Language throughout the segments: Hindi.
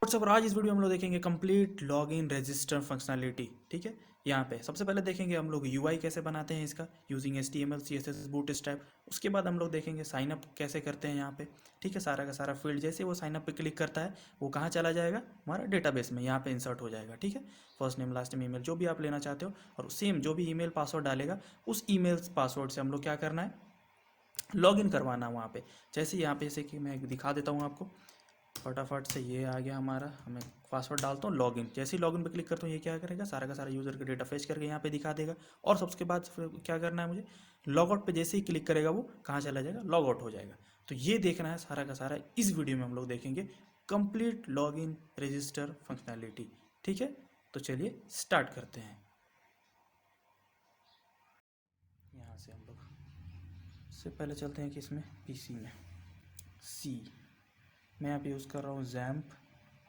व्हाट्सअप और आज इस वीडियो में हम लोग देखेंगे कंप्लीट लॉगिन रजिस्टर फंक्शनैलिटी। ठीक है, यहाँ पे सबसे पहले देखेंगे हम लोग यूआई कैसे बनाते हैं इसका यूजिंग HTML CSS बूटस्ट्रैप। उसके बाद हम लोग देखेंगे साइन अप कैसे करते हैं यहाँ पे। ठीक है, सारा का सारा फील्ड जैसे वो साइन अप पे क्लिक करता है वो कहाँ चला जाएगा, हमारा डेटाबेस में यहाँ पे इंसर्ट हो जाएगा। ठीक है, first name last name email जो भी आप लेना चाहते हो, और सेम जो भी ईमेल पासवर्ड डालेगा उस ईमेल पासवर्ड से हम लोग क्या करना है, लॉगिन करवाना वहाँ पे। जैसे यहाँ पे, जैसे कि मैं दिखा देता हूँ आपको फटाफट से। ये आ गया हमारा, हमें पासवर्ड डालता हूँ लॉगिन। जैसे ही लॉगिन पे क्लिक करता हूँ ये क्या करेगा, सारा का सारा यूज़र का डेटा फेच करके यहाँ पे दिखा देगा। और सबके बाद फिर क्या करना है मुझे, लॉगआउट पे जैसे ही क्लिक करेगा वो कहाँ चला जाएगा, लॉग आउट हो जाएगा। तो ये देखना है सारा का सारा, इस वीडियो में हम लोग देखेंगे कंप्लीट लॉगिन रजिस्टर फंक्शनैलिटी। ठीक है, तो चलिए स्टार्ट करते हैं। यहाँ से हम लोग से पहले चलते हैं कि इसमें पीसी में सी, मैं यहाँ पे यूज़ कर रहा हूँ जैम्प।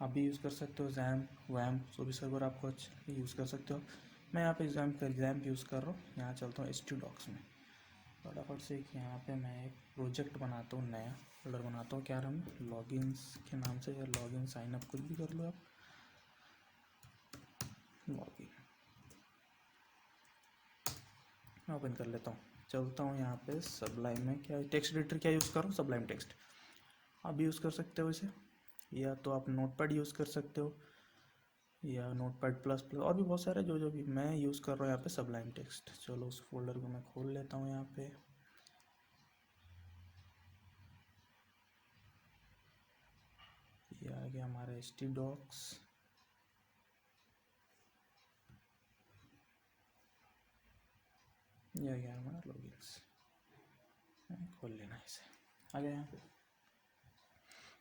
आप भी यूज़ कर सकते हो जैम्प वैम्प, जो भी सर्वर आपको अच्छा यूज़ कर सकते हो। मैं यहाँ पे जैम्प यूज़ कर रहा हूँ। यहाँ चलता हूँ htdocs में फटाफट से। यहाँ पे मैं एक प्रोजेक्ट बनाता हूँ, नया फोल्डर बनाता हूँ। क्या नाम, लॉगिन्स के नाम से, या लॉगिन साइनअप कुछ भी कर लो आप। लॉगिन ओपन कर लेता हूँ, चलता हूँ यहाँ पे सबलाइम में। क्या टेक्स्ट एडिटर क्या यूज़ कर रहा हूँ, सबलाइम टेक्स्ट। आप भी यूज़ कर सकते हो इसे, या तो आप नोटपैड यूज़ कर सकते हो, या नोटपैड प्लस प्लस, और भी बहुत सारे जो भी मैं यूज़ कर रहा हूँ यहाँ पे सबलाइम टेक्स्ट। चलो उस फोल्डर को मैं खोल लेता हूँ। यहाँ पे ये आ गया हमारा htdocs। ये आ गया हमारा लॉगिन्स, खोल लेना इसे। आ गया यहाँ पे।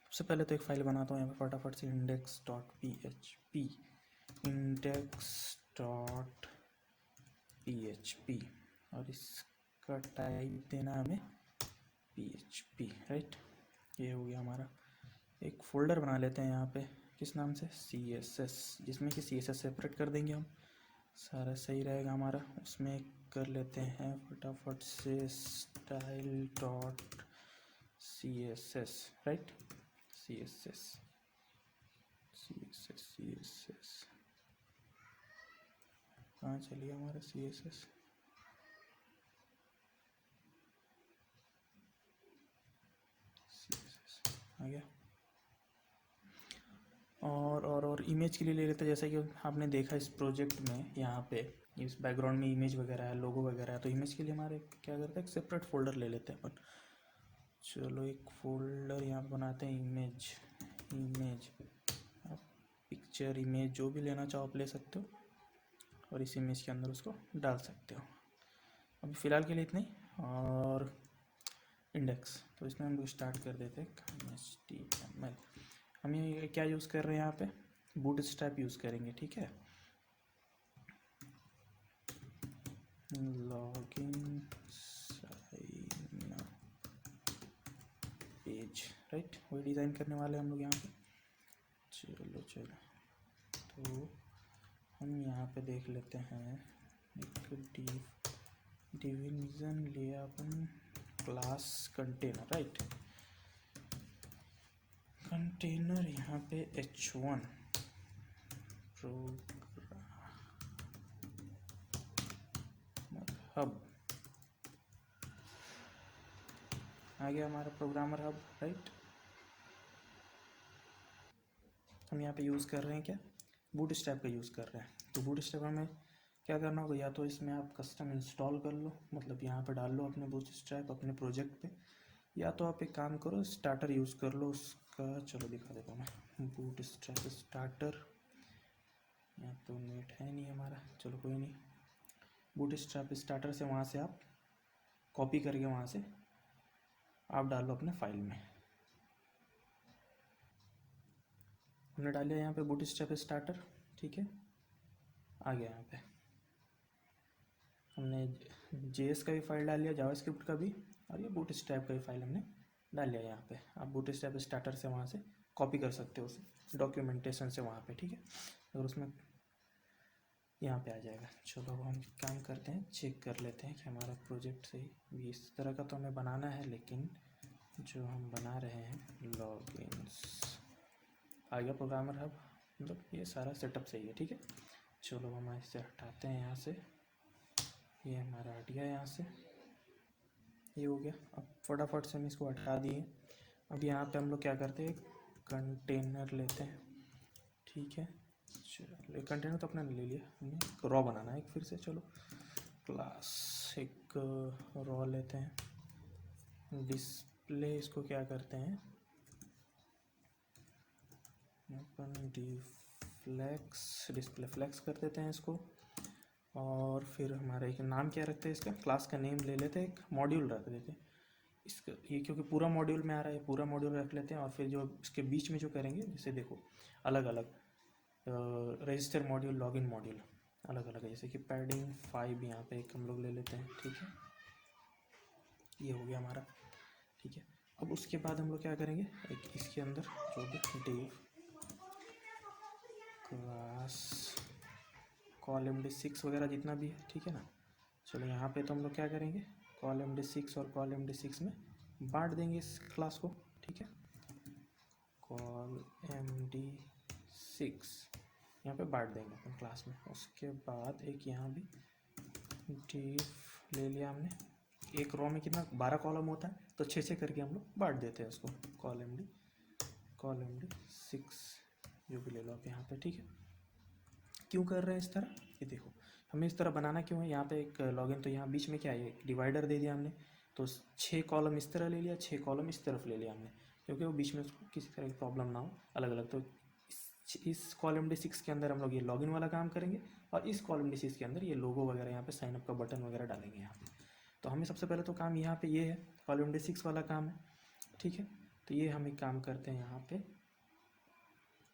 सबसे पहले तो एक फाइल बनाता हूँ यहाँ पे फटाफट से, index.php, index.php, और इसका टाइप देना हमें php, राइट। ये हो गया हमारा। एक फ़ोल्डर बना लेते हैं यहाँ पे, किस नाम से, CSS, जिसमें कि CSS सेपरेट कर देंगे हम, सारा सही रहेगा हमारा। उसमें कर लेते हैं फटाफट से style dot CSS, right. CSS कहाँ चलिए हमारा CSS, आ गया। और इमेज के लिए ले लेते हैं, जैसे कि आपने देखा इस प्रोजेक्ट में यहाँ पे इस बैकग्राउंड में इमेज वगैरह है, लोगो वगैरह है। तो इमेज के लिए हमारे क्या करते हैं, एक सेपरेट फोल्डर ले लेते हैं अपन। चलो एक फोल्डर यहाँ पे बनाते हैं, इमेज आप पिक्चर इमेज जो भी लेना चाहो आप ले सकते हो, और इस इमेज के अंदर उसको डाल सकते हो। अभी फ़िलहाल के लिए इतना ही। और इंडेक्स, तो इसमें हम लोग स्टार्ट कर देते हैं HTML। हम ये क्या यूज़ कर रहे हैं यहाँ पे, बूटस्ट्रैप यूज़ करेंगे। ठीक है, लॉगिन साइन पेज, राइट, वही डिज़ाइन करने वाले हम लोग यहाँ पे। चलो तो हम यहाँ पे देख लेते हैं, एक डिवीजन लिया अपन, क्लास कंटेनर, राइट। कंटेनर यहाँ पे H1 हब आ गया हमारा, प्रोग्रामर हब, राइट। हम यहाँ पे यूज़ कर रहे हैं क्या, बूटस्ट्रैप का यूज़ कर रहे हैं। तो बूटस्ट्रैप हमें क्या करना होगा, या तो इसमें आप कस्टम इंस्टॉल कर लो, मतलब यहाँ पे डाल लो अपने बूटस्ट्रैप अपने प्रोजेक्ट पे, या तो आप एक काम करो स्टार्टर यूज़ कर लो उसका। चलो दिखा देता हूँ मैं, बूटस्ट्रैप स्टार्टर। यहाँ तो नेट है नहीं हमारा, चलो कोई नहीं। बूटस्ट्रैप स्टार्टर से वहाँ से आप कॉपी करके वहाँ से आप डाल लो अपने फाइल में। हमने डाल लिया यहाँ पे बूटस्ट्रैप स्टार्टर, ठीक है। आ गया यहाँ पे, हमने JS का भी फाइल डाल लिया, जावास्क्रिप्ट का भी, और ये बूटस्ट्रैप का भी फाइल हमने डाल लिया यहाँ पे। आप बूटस्ट्रैप स्टार्टर से वहाँ से कॉपी कर सकते हो उसे, डॉक्यूमेंटेशन से वहाँ पे, ठीक है। अगर उसमें यहाँ पे आ जाएगा। चलो अब हम काम करते हैं, चेक कर लेते हैं कि हमारा प्रोजेक्ट सही भी, इस तरह का तो हमें बनाना है, लेकिन जो हम बना रहे हैं लॉगिन्स आ गया प्रोग्रामर हब, मतलब ये सारा सेटअप सही है, ठीक है। चलो हम इसे हटाते हैं यहाँ से, ये हमारा हट गया यहाँ से, ये हो गया। अब फटाफट से हम इसको हटा दिए। अब यहाँ पे हम लोग क्या करते हैं, कंटेनर लेते हैं, ठीक है। चलो कंटेनर तो अपना ले लिया हमने, रॉ बनाना है एक फिर से। चलो क्लास एक रॉ लेते हैं, डिस्प्ले इसको क्या करते हैं अपन, डिस्प्ले फ्लेक्स कर देते हैं इसको। और फिर हमारा एक नाम क्या रखते हैं इसका, क्लास का नेम ले लेते हैं, एक मॉड्यूल रख देते हैं इसका, ये क्योंकि पूरा मॉड्यूल में आ रहा है, पूरा मॉड्यूल रख लेते हैं। और फिर जो इसके बीच में जो करेंगे, जैसे देखो अलग अलग रजिस्टर मॉड्यूल, लॉगिन मॉड्यूल अलग अलग है, जैसे कि पैडिंग 5 यहाँ पे एक हम लोग ले लेते हैं, ठीक है। ये हो गया हमारा, ठीक है। अब उसके बाद हम लोग क्या करेंगे, एक इसके अंदर जो भी डिव क्लास कॉलम D6 वगैरह जितना भी है, ठीक है ना। चलो यहाँ पे तो हम लोग क्या करेंगे, कॉलम D6 और कॉलम D6 में बांट देंगे इस क्लास को, ठीक है। कॉलम D6 यहाँ पे बांट देंगे अपन क्लास में। उसके बाद एक यहाँ भी div ले लिया हमने, एक रो में कितना 12 कॉलम होता है, तो 6 करके हम लोग बांट देते हैं उसको, कॉलम D6 जो भी ले लो आप यहाँ पे, ठीक है। क्यों कर रहे हैं इस तरह, ये देखो हमें इस तरह बनाना क्यों है। यहाँ पे एक लॉगिन, तो यहाँ बीच में क्या है, डिवाइडर दे दिया हमने, तो 6 कॉलम इस तरह ले लिया, 6 कॉलम इस तरफ ले लिया हमने, क्योंकि वो बीच में किसी तरह की प्रॉब्लम ना हो, अलग अलग। तो इस कॉलम D6 के अंदर हम लोग ये लॉगिन वाला काम करेंगे, और इस कॉलम D6 के अंदर ये लोगो वगैरह, यहाँ पे साइन अप का बटन वगैरह डालेंगे यहाँ पे। तो हमें सबसे पहले तो काम यहाँ पे ये है, कॉलम D6 वाला काम है, ठीक है। तो ये हम एक काम करते हैं, यहाँ पे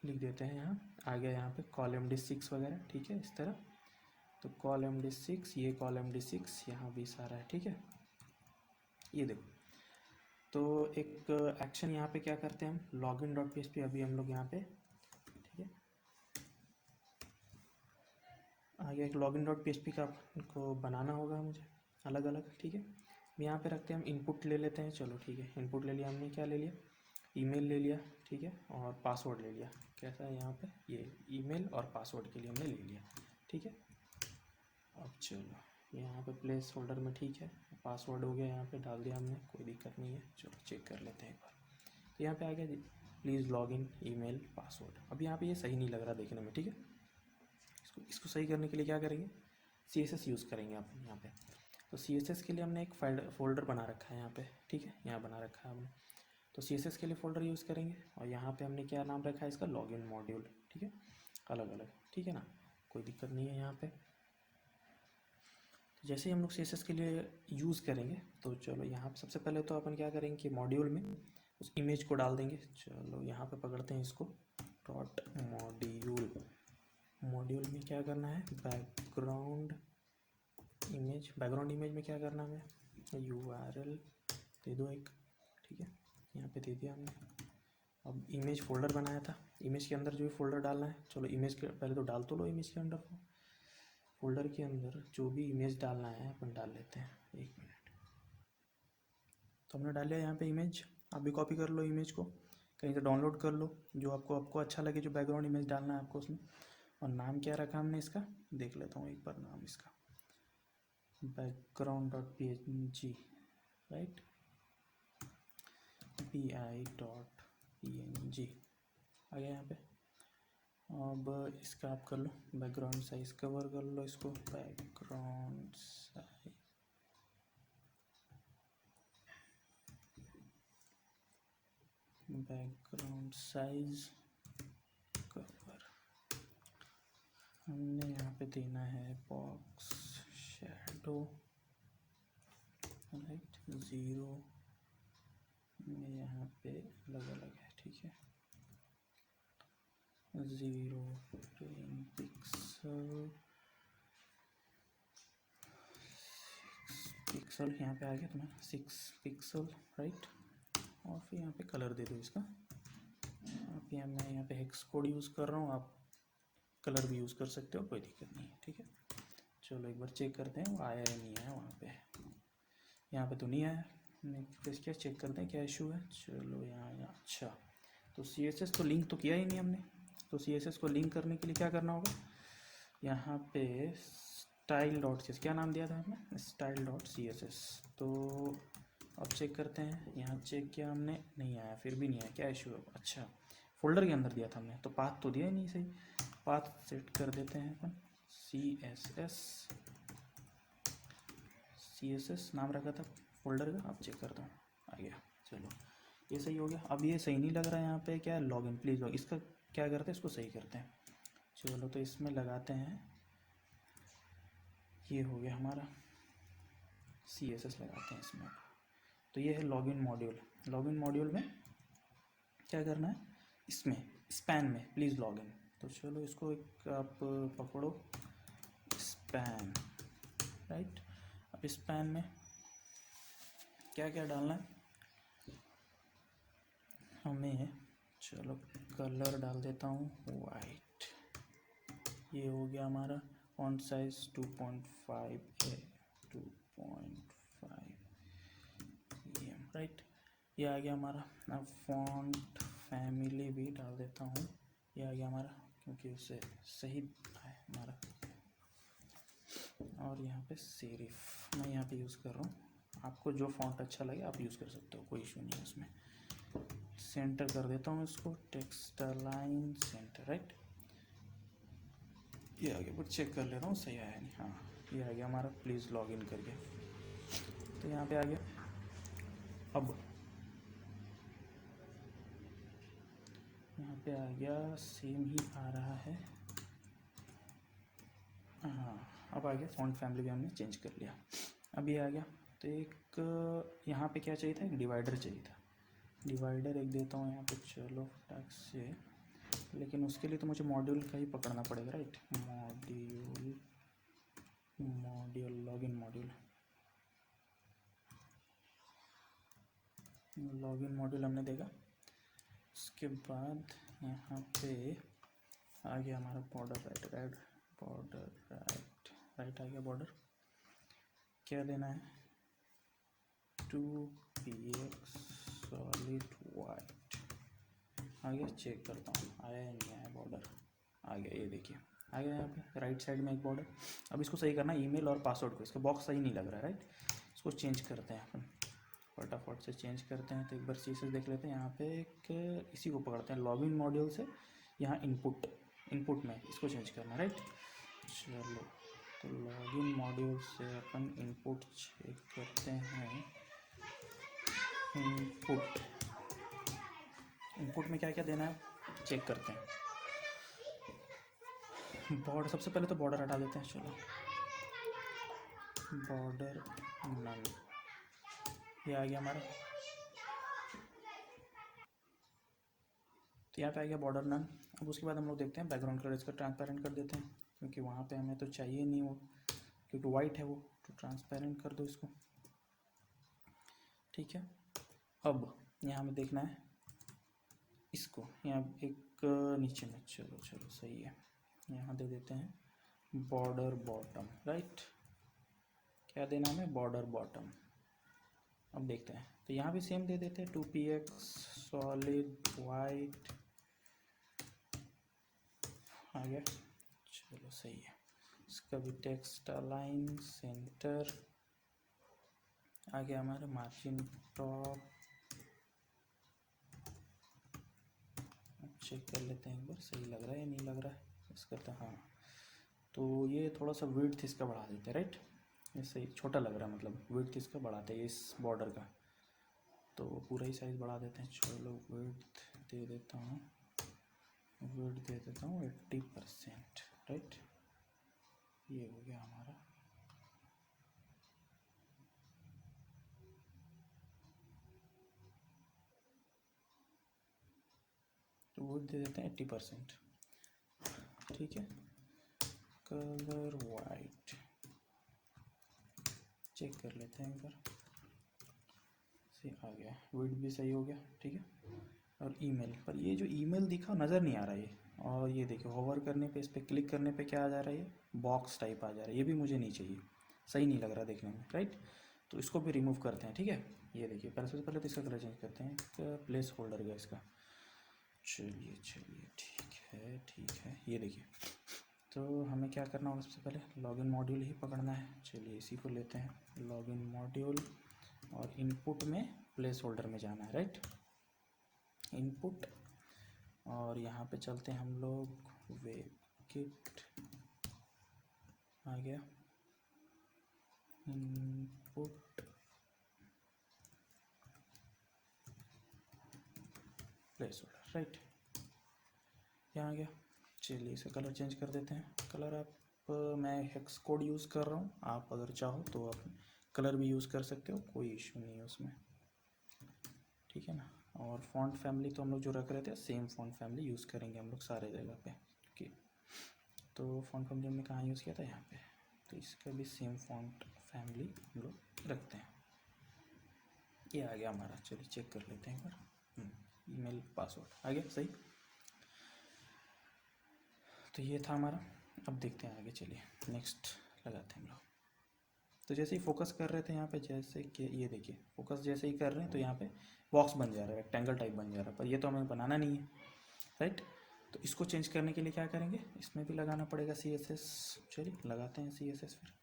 लिख देते हैं, यहाँ आ गया यहाँ पे कॉलम D6 वगैरह, ठीक है, इस तरह। तो कॉलम D6, ये कॉलम D6 यहाँ भी सारा है, ठीक है। ये देखो, तो एक एक्शन यहाँ पे क्या करते हैं हम, लॉगिन डॉट PHP अभी हम लोग यहाँ पे, ठीक है, आगे एक लॉगिन डॉट PHP का को बनाना होगा मुझे अलग अलग, ठीक है। यहाँ पे रखते हैं हम, इनपुट ले लेते हैं। चलो ठीक है, इनपुट ले लिया हमने, क्या ले लिया, ईमेल ले लिया, ठीक है, और पासवर्ड ले लिया। कैसा है यहाँ पे, ये ईमेल और पासवर्ड के लिए हमने ले लिया, ठीक है। अब चलो यहाँ पे प्लेस होल्डर में, ठीक है, पासवर्ड हो गया, यहाँ पे डाल दिया हमने, कोई दिक्कत नहीं है। चलो चेक कर लेते हैं एक बार, तो यहाँ पे आ गया please log in email password. अब यहाँ पे ये सही नहीं लग रहा देखने में, ठीक है। इसको सही करने के लिए क्या करेंगे, CSS यूज़ करेंगे अपन यहाँ पे। तो CSS के लिए हमने एक फोल्डर बना रखा है यहाँ पे, ठीक है, यहाँ बना रखा है हमने। तो CSS के लिए फ़ोल्डर यूज़ करेंगे, और यहाँ पे हमने क्या नाम रखा है इसका, लॉगिन मॉड्यूल, ठीक है, अलग अलग, ठीक है ना, कोई दिक्कत नहीं है यहाँ पे। जैसे ही हम लोग CSS के लिए यूज़ करेंगे, तो चलो यहाँ पे सबसे पहले तो अपन क्या करेंगे कि मॉड्यूल में उस इमेज को डाल देंगे। चलो यहाँ पे पकड़ते हैं इसको, डॉट मॉड्यूल में क्या करना है, बैकग्राउंड इमेज में क्या करना है, URL दे दो एक, ठीक है, यहाँ पे दे दिया हमने। अब इमेज फोल्डर बनाया था, इमेज के अंदर जो भी फोल्डर डालना है, चलो इमेज के पहले तो डाल तो लो, इमेज के अंदर फोल्डर के अंदर जो भी इमेज डालना है अपन डाल लेते हैं, 1 मिनट। तो हमने डाल लिया यहाँ पे इमेज, आप भी कॉपी कर लो इमेज को, कहीं से डाउनलोड कर लो, जो आपको अच्छा लगे, जो बैकग्राउंड इमेज डालना है आपको उसमें। और नाम क्या रखा हमने इसका, देख लेता हूँ एक बार नाम इसका, background.png, राइट, pi.png आ गया यहाँ पे। अब इसका आप कर लो बैकग्राउंड साइज, कवर कर लो इसको, बैकग्राउंड साइज कवर हमने यहाँ पे देना है बॉक्स शैडो, राइट, 0 में यहाँ पे अलग अलग है, ठीक है, 0 पिक्सल यहाँ पे आ गया तुम्हारा 6 पिक्सल, राइट। और फिर यहाँ पे कलर दे दो इसका, आप मैं यहाँ पे हेक्स कोड यूज़ कर रहा हूँ, आप कलर भी यूज़ कर सकते हो, कोई दिक्कत नहीं है, ठीक है। चलो एक बार चेक करते हैं वो आया या नहीं आया वहाँ पे, यहाँ पे तो नहीं आया, नेक्स्ट किया, चेक करते हैं क्या इशू है। चलो यहाँ अच्छा, तो CSS तो लिंक तो किया ही नहीं हमने। तो CSS को लिंक करने के लिए क्या करना होगा, यहाँ पे style.css क्या नाम दिया था हमने, style.css। तो अब चेक करते हैं, यहाँ चेक किया हमने, नहीं आया, फिर भी नहीं आया, क्या इशू है। अच्छा, फोल्डर के अंदर दिया था हमने, तो पाथ तो दिया ही नहीं सही। पाथ सेट कर देते हैं अपन, CSS नाम रखा था फोल्डर का। अब चेक करता हूँ, आ गया, चलो ये सही हो गया। अब ये सही नहीं लग रहा है, यहाँ पे क्या है, लॉगिन प्लीज़ लॉग, इसका क्या करते हैं, इसको सही करते हैं। चलो तो इसमें लगाते हैं, ये हो गया हमारा, CSS लगाते हैं इसमें। तो ये है लॉगिन मॉड्यूल। लॉगिन मॉड्यूल में क्या करना है, इसमें स्पैन में प्लीज़ लॉगिन। तो चलो इसको एक आप पकड़ो, स्पैन, राइट। अब स्पैन में क्या क्या डालना है हमें, चलो कलर डाल देता हूँ वाइट। ये हो गया हमारा फॉन्ट साइज 2.5 है, 2.5 ये, राइट। ये आ गया हमारा। अब फॉन्ट फैमिली भी डाल देता हूँ, ये आ गया हमारा, क्योंकि उससे सही है हमारा। और यहाँ पे सेरिफ मैं यहाँ पे यूज़ कर रहा हूँ, आपको जो फॉन्ट अच्छा लगे आप यूज़ कर सकते हो, कोई इशू नहीं है उसमें। सेंटर कर देता हूँ इसको, टेक्स्ट अलाइन सेंटर, राइट। ये आ गया, बट चेक कर ले रहा हूँ सही आया नहीं, हाँ ये आ गया हमारा, प्लीज़ लॉग इन करके। तो यहाँ पे आ गया। अब यहाँ पे आ गया, सेम ही आ रहा है, हाँ अब आ गया। फॉन्ट फैमिली भी हमने चेंज कर लिया, अब ये आ गया। तो एक यहाँ पे क्या चाहिए था, एक डिवाइडर चाहिए था। डिवाइडर एक देता हूँ यहाँ पे, चलो फटाक से, लेकिन उसके लिए तो मुझे मॉड्यूल का ही पकड़ना पड़ेगा, राइट। मॉड्यूल लॉगिन मॉड्यूल हमने देखा। उसके बाद यहाँ पे आ गया हमारा बॉर्डर, राइट बॉर्डर, राइट आ गया बॉर्डर। क्या देना है, 2px सॉलिड वाइट आ गया। चेक करता हूँ आया या नहीं आया, बॉर्डर आ गया, ये देखिए आ गया यहाँ पे राइट साइड में एक बॉर्डर। अब इसको सही करना है, ईमेल और पासवर्ड को, इसका बॉक्स सही नहीं लग रहा है, राइट। इसको चेंज करते हैं अपन, फटाफट से चेंज करते हैं। तो एक बार CSS देख लेते हैं, यहाँ पे एक इसी को पकड़ते हैं, लॉगिन मॉड्यूल से यहाँ इनपुट में इसको चेंज करना, राइट। चलो तो लॉगिन मॉड्यूल से अपन इनपुट चेक करते हैं। इनपुट में क्या क्या देना है चेक करते हैं। बॉर्डर, सबसे पहले तो बॉर्डर हटा देते हैं, चलो बॉर्डर नल, ये आ गया हमारा। तो यहाँ पे आ गया बॉर्डर नन। अब उसके बाद हम लोग देखते हैं बैकग्राउंड कलर, इसका ट्रांसपेरेंट कर देते हैं, क्योंकि वहाँ पे हमें तो चाहिए नहीं वो, क्योंकि वाइट है वो, तो ट्रांसपेरेंट कर दो इसको, ठीक है। अब यहाँ हमें देखना है इसको, यहाँ एक नीचे में, चलो सही है, यहाँ दे देते हैं बॉर्डर बॉटम, राइट। क्या देना हमें, बॉर्डर बॉटम। अब देखते हैं, तो यहाँ भी सेम दे देते हैं, 2px सॉलिड वाइट आ गया, चलो सही है। इसका भी टेक्स्ट अलाइन सेंटर आ गया हमारा, मार्जिन टॉप। चेक कर लेते हैं एक बार, सही लग रहा है या नहीं लग रहा है, इसका तो हाँ। तो ये थोड़ा सा विड्थ इसका बढ़ा देते हैं, राइट। ये सही छोटा लग रहा है, मतलब विड्थ इसका बढ़ाते हैं इस बॉर्डर का, तो पूरा ही साइज़ बढ़ा देते हैं। चलो विड्थ दे देता हूँ, 80%, राइट। ये हो गया हमारा। तो वो दे देते हैं 80%, ठीक है। कलर वाइट चेक कर लेते हैं एक बार, सही आ गया, विड्थ भी सही हो गया, ठीक है। और ईमेल पर ये जो ईमेल दिखा नज़र नहीं आ रहा है ये, और ये देखिए होवर करने पे, इस पर क्लिक करने पे क्या आ जा रहा है, ये बॉक्स टाइप आ जा रहा है, ये भी मुझे नहीं चाहिए, सही नहीं लग रहा देखने में, राइट। तो इसको भी रिमूव करते हैं, ठीक है। ये देखिए सबसे पहले तो इसका कलर चेंज करते हैं, प्लेस होल्डर का इसका, चलिए चलिए ठीक है। ये देखिए, तो हमें क्या करना होगा, सबसे पहले लॉगिन मॉड्यूल ही पकड़ना है। चलिए इसी को लेते हैं, लॉगिन मॉड्यूल, और इनपुट में प्लेस होल्डर में जाना है, राइट, इनपुट, और यहाँ पे चलते हैं हम लोग, वेबकिट आ गया, इनपुट प्लेस होल्डर, राइट, यहाँ आ गया। चलिए इसे कलर चेंज कर देते हैं। कलर आप मैं हेक्स कोड यूज़ कर रहा हूँ, आप अगर चाहो तो आप कलर भी यूज़ कर सकते हो, कोई इशू नहीं है उसमें, ठीक है ना। और फॉन्ट फैमिली तो हम लोग जो रख रहे थे सेम फॉन्ट फैमिली यूज़ करेंगे हम लोग सारे जगह पे, ओके। तो फॉन्ट फैमिली हमने कहाँ यूज़ किया था, यहाँ पे, तो इसका भी सेम फॉन्ट फैमिली हम लोग रखते हैं। ये आ गया हमारा, चलिए चेक कर लेते हैं एक बार। ईमेल पासवर्ड आ गया सही। तो ये था हमारा, अब देखते हैं आगे, चलिए नेक्स्ट लगाते हैं हम लोग। तो जैसे ही फोकस कर रहे थे यहाँ पे, जैसे कि ये देखिए, फोकस जैसे ही कर रहे हैं तो यहाँ पे बॉक्स बन जा रहा है, रेक्टेंगल टाइप बन जा रहा है, पर ये तो हमें बनाना नहीं है, राइट। तो इसको चेंज करने के लिए क्या करेंगे, इसमें भी लगाना पड़ेगा CSS। चलिए लगाते हैं CSS फिर,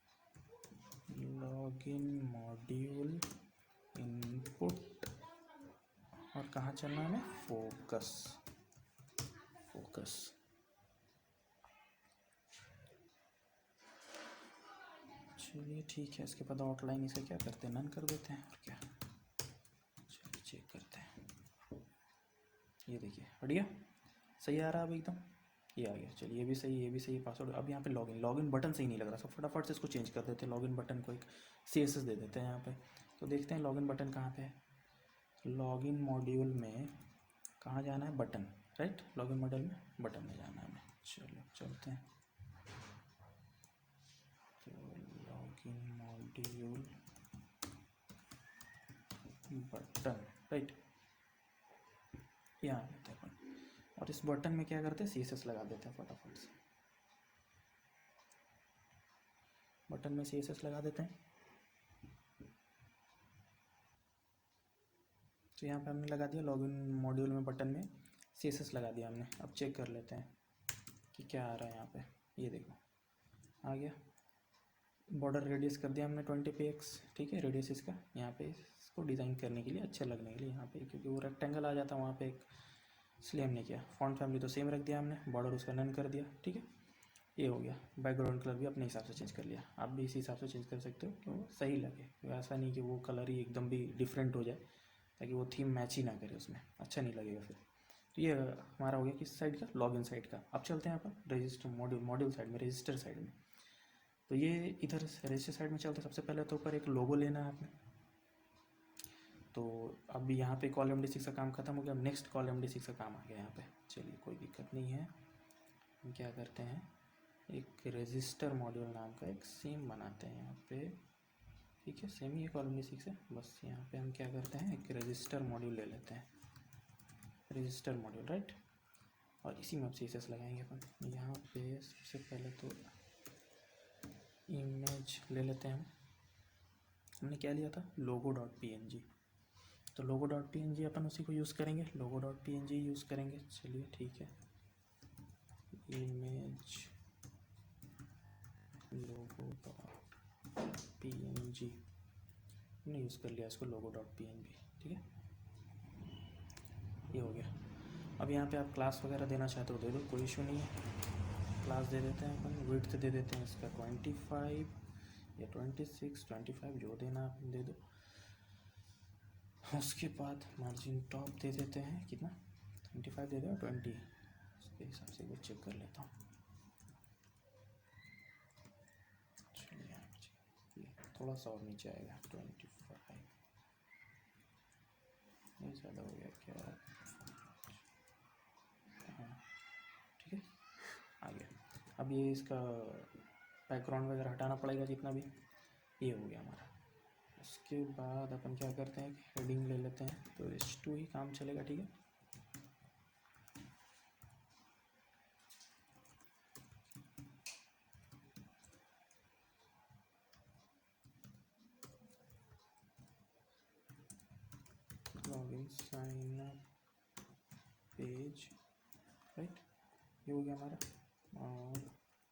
लॉगिन मॉड्यूल इनपुट, और कहाँ चलना है हमें, फोकस, फोकस। चलिए ठीक है, इसके बाद आउटलाइन इसे क्या करते हैं, नन कर देते हैं, और क्या। चलिए चेक करते हैं, ये देखिए बढ़िया सही आ रहा है अब एकदम, ये आ गया। चलिए ये भी सही, ये भी सही पासवर्ड। अब यहाँ पे लॉगिन बटन सही नहीं लग रहा, सब फटाफट से इसको चेंज कर देते हैं, लॉगिन बटन को एक CSS दे देते हैं यहाँ पे। तो देखते हैं लॉगिन बटन कहाँ पे है, लॉगिन मॉड्यूल में कहाँ जाना है, बटन, राइट, लॉगिन मॉड्यूल में बटन में जाना है हमें। चलो चलते हैं, तो लॉगिन मॉड्यूल बटन, राइट, यहाँ लेते हैं अपन, और इस बटन में क्या करते हैं, CSS लगा देते हैं फटाफट से, बटन में CSS लगा देते हैं। तो यहाँ पे हमने लगा दिया, लॉगिन मॉड्यूल में बटन में CSS लगा दिया हमने। अब चेक कर लेते हैं कि क्या आ रहा है यहाँ पे, ये देखो आ गया। बॉर्डर रेडियस कर दिया हमने 20px, ठीक है, रेडियस इसका यहाँ पे, इसको डिज़ाइन करने के लिए, अच्छा लगने के लिए यहाँ पे, क्योंकि वो रेक्टेंगल आ जाता है वहाँ पे एक, इसलिए हमने किया। फॉन्ट फैमिली तो सेम रख दिया हमने, बॉर्डर उसका नन कर दिया, ठीक है, ये हो गया। बैकग्राउंड कलर भी अपने हिसाब से चेंज कर लिया, आप भी इसी हिसाब से चेंज कर सकते हो कि वो सही लगे, ऐसा नहीं कि वो कलर ही एकदम भी डिफरेंट हो जाए, ताकि वो थीम मैच ही ना करे उसमें, अच्छा नहीं लगेगा फिर। तो ये हमारा हो गया किस साइड का, लॉगिन साइड का। अब चलते हैं यहाँ पर रजिस्टर मॉड्यूल साइड में, रजिस्टर साइड में। तो ये इधर रजिस्टर साइड में चलते हैं। सबसे पहले तो ऊपर एक लोगो लेना है आपने। तो अब यहाँ पे कॉलम D6 का काम खत्म हो गया, अब नेक्स्ट कॉलम D6 का काम आ गया यहाँ पे। चलिए कोई दिक्कत नहीं है, हम क्या करते हैं, एक रजिस्टर मॉड्यूल नाम का एक सेम बनाते हैं यहाँ पे, ठीक है, सेम ही है कॉलम D6 है, बस यहाँ पे हम क्या करते हैं, एक रजिस्टर मॉड्यूल ले लेते हैं, रजिस्टर मॉड्यूल, राइट, और इसी में अब CSS लगाएंगे अपन। यहाँ पे सबसे पहले तो इमेज ले लेते हैं हम, हमने क्या लिया था, logo.png, तो logo.png अपन उसी को यूज़ करेंगे, logo.png यूज़ करेंगे। चलिए ठीक है, इमेज logo.png हमने यूज़ कर लिया इसको, logo.png, ठीक है, ये हो गया। अब यहाँ पे आप क्लास वगैरह देना चाहते हो दे दो, कोई इशू नहीं है, क्लास दे देते हैं अपन, विड्थ दे देते हैं इसका 25 या 26, 25 जो देना आप दे दो। उसके बाद मार्जिन टॉप दे देते हैं, कितना, 25 दे दो, 20, उसके हिसाब से वो चेक कर लेता हूँ। चलिए ये थोड़ा सा और नीचे आएगा, 25, ये ज़्यादा हो गया क्या, हाँ ठीक है, आ गया। अब ये इसका बैकग्राउंड वगैरह हटाना पड़ेगा जितना भी, ये हो गया हमारा। उसके बाद अपन क्या करते हैं, हेडिंग ले लेते हैं, तो H2 ही काम चलेगा, ठीक है। Login sign up page right. ये हो गया हमारा। और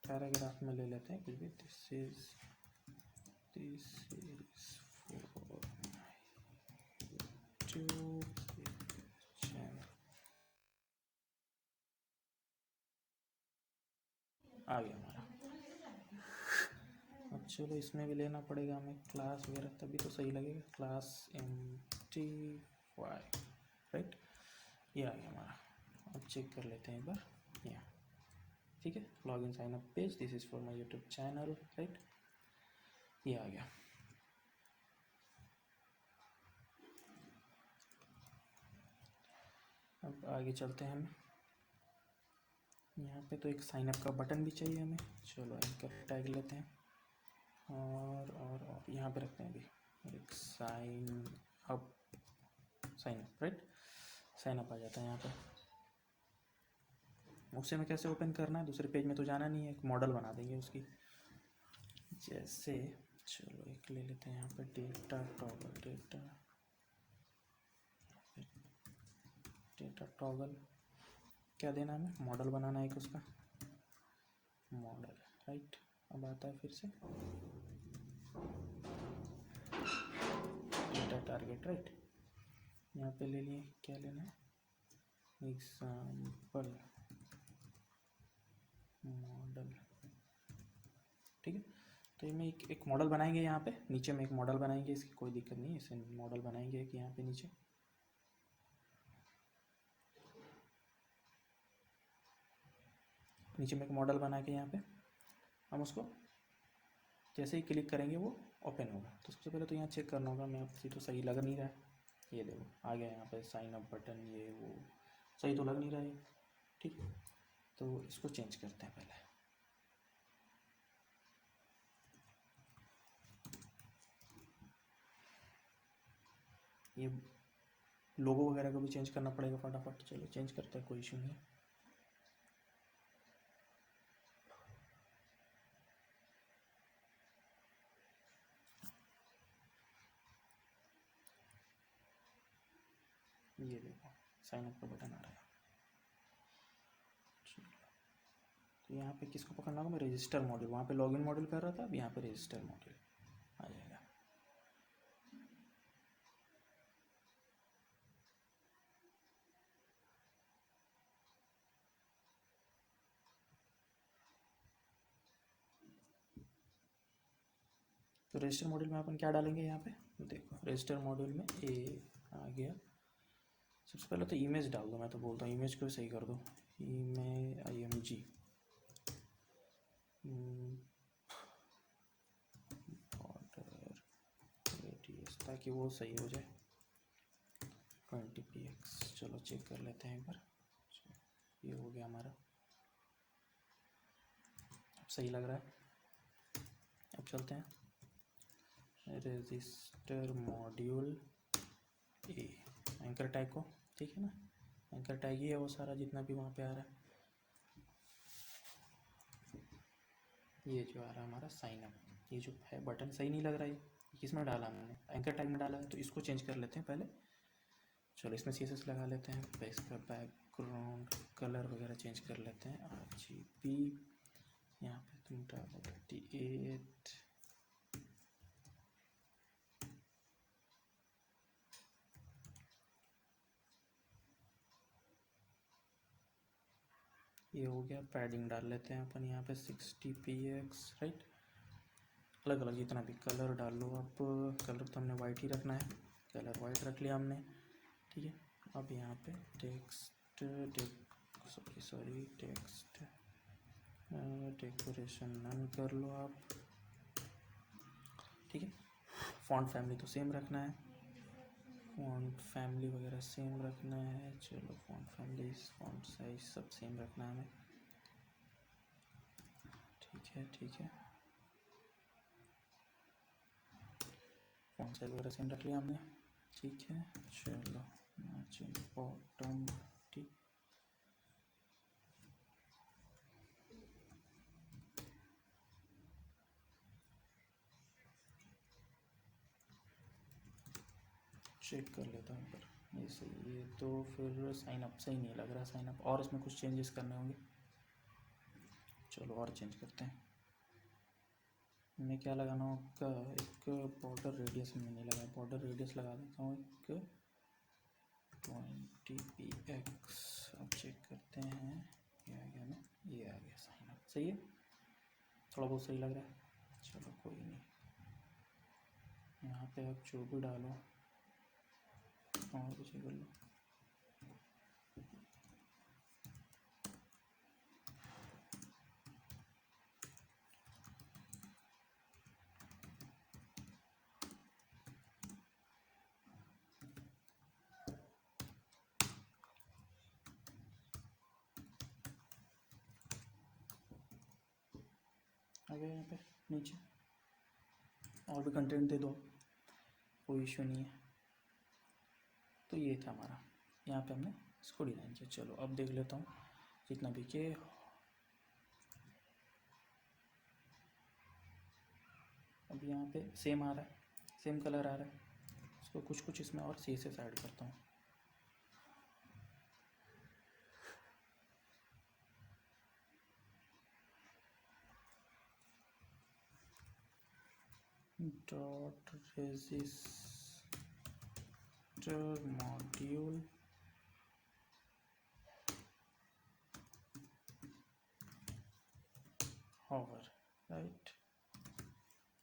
पैराग्राफ में ले लेते हैं कुछ भी, this is for YouTube channel. आ गया हमारा। अब चलो इसमें भी लेना पड़ेगा हमें क्लास वगैरह, तभी तो सही लगेगा। Class MT5, right. ये आ गया हमारा। अब चेक कर लेते हैं एक बार। यहाँ ठीक है, login sign up page, this is for my YouTube channel, right. ये आ गया। अब आगे चलते हैं हम। यहाँ पे तो एक साइन अप का बटन भी चाहिए हमें। चलो एंकर टैग लेते हैं और यहाँ पे रखते हैं अभी एक sign up, right. Sign up आ जाता है यहाँ पे। उसे में कैसे ओपन करना है, दूसरे पेज में तो जाना नहीं है, एक मॉडल बना देंगे उसकी। जैसे चलो एक ले लेते हैं यहाँ पे डेटा टॉगल। क्या देना है हमें, मॉडल बनाना है एक उसका, मॉडल, राइट। अब आता है फिर से डेटा टारगेट, राइट। यहाँ पे ले लिए, क्या लेना है, एग्जाम्पल मॉडल, ठीक है। तो ये में एक मॉडल बनाएंगे यहाँ पे, नीचे में एक मॉडल बनाएंगे, इसकी कोई दिक्कत नहीं है, इसे मॉडल बनाएंगे एक यहाँ पे नीचे। नीचे में एक मॉडल बना के यहाँ पे हम उसको जैसे ही क्लिक करेंगे वो ओपन होगा। तो सबसे पहले तो यहाँ चेक करना होगा, मैं आपसे तो सही लग नहीं रहा है। ये देखो आ गया यहाँ पे साइन अप बटन, ये वो सही तो लग नहीं रहा है, ठीक है। तो इसको चेंज करते हैं पहले। ये लोगो वगैरह को भी चेंज करना पड़ेगा फटाफट। चलो चेंज करते हैं, कोई इशू नहीं। ये देखो साइन अप का बटन आ रहा है। तो यहाँ पे किसको पकड़ना होगा, मैं रजिस्टर मॉड्यूल, वहाँ पे लॉगिन मॉड्यूल कर रहा था, अब यहाँ पे रजिस्टर मॉड्यूल आ जाएगा। तो रजिस्टर मॉड्यूल में अपन क्या डालेंगे यहाँ पे, देखो रजिस्टर मॉड्यूल में ए आ गया। सबसे पहले तो इमेज डाल दो, मैं तो बोलता हूँ इमेज को सही कर दो, img बॉर्डर रेडियस, ताकि वो सही हो जाए 20px। चलो चेक कर लेते हैं एक बार। ये हो गया हमारा, अब सही लग रहा है। अब चलते हैं register module A, anchor tag को, ठीक है ना। एंकर टैग ही है वो सारा जितना भी वहाँ पे आ रहा है। ये जो आ रहा है हमारा साइन अप, ये जो है बटन सही नहीं लग रहा है, किस में डाला मैंने, एंकर टैग में डाला है, तो इसको चेंज कर लेते हैं पहले। चलो इसमें CSS लगा लेते हैं, इसका बैकग्राउंड कलर वगैरह चेंज कर लेते हैं, RGB। यहाँ पे तुम डालो 38, ये हो गया। पैडिंग डाल लेते हैं अपन यहाँ पे 60px, राइट। अलग अलग जितना भी कलर डाल लो आप, कलर तो हमने वाइट ही रखना है, कलर वाइट रख लिया हमने, ठीक है। अब यहाँ पे टेक्स्ट टेक्स्ट डेकोरेशन नन कर लो आप, ठीक है। फॉन्ट फैमिली तो सेम रखना है, फॉन्ट फैमिली वगैरह सेम रखना है। चलो फॉन्ट फैमिली, फॉन्ट साइज सब सेम रखना है हमें, ठीक है ठीक है। फॉन्ट साइज वगैरह सेम रख लिया हमने, ठीक है। चलो मैचिंग बॉटम, ठीक। चेक कर लेता हूँ पर ये सही, ये तो फिर साइन अप सही नहीं लग रहा साइन अप, और इसमें कुछ चेंजेस करने होंगे। चलो और चेंज करते हैं। मैं क्या लगाना होगा, एक बॉर्डर रेडियस में नहीं लगाया, बॉर्डर रेडियस लगा देता हूँ एक 20 px। अब चेक करते हैं, ये आ गया ना, ये आ गया साइन अप, सही है, थोड़ा बहुत सही लग रहा है। चलो कोई नहीं, यहाँ पे आप जो भी डालो और कुछ कर लो। आ गया यहाँ पे नीचे, और भी कंटेंट दे दो, कोई इशू नहीं है। तो ये था हमारा, यहाँ पे हमने इसको डिज़ाइन किया। चलो अब देख लेता हूँ जितना भी के, अब यहाँ पे सेम आ रहा है, सेम कलर आ रहा है। इसको कुछ कुछ इसमें और सी से ऐड करता हूँ। Dot register module hover, right,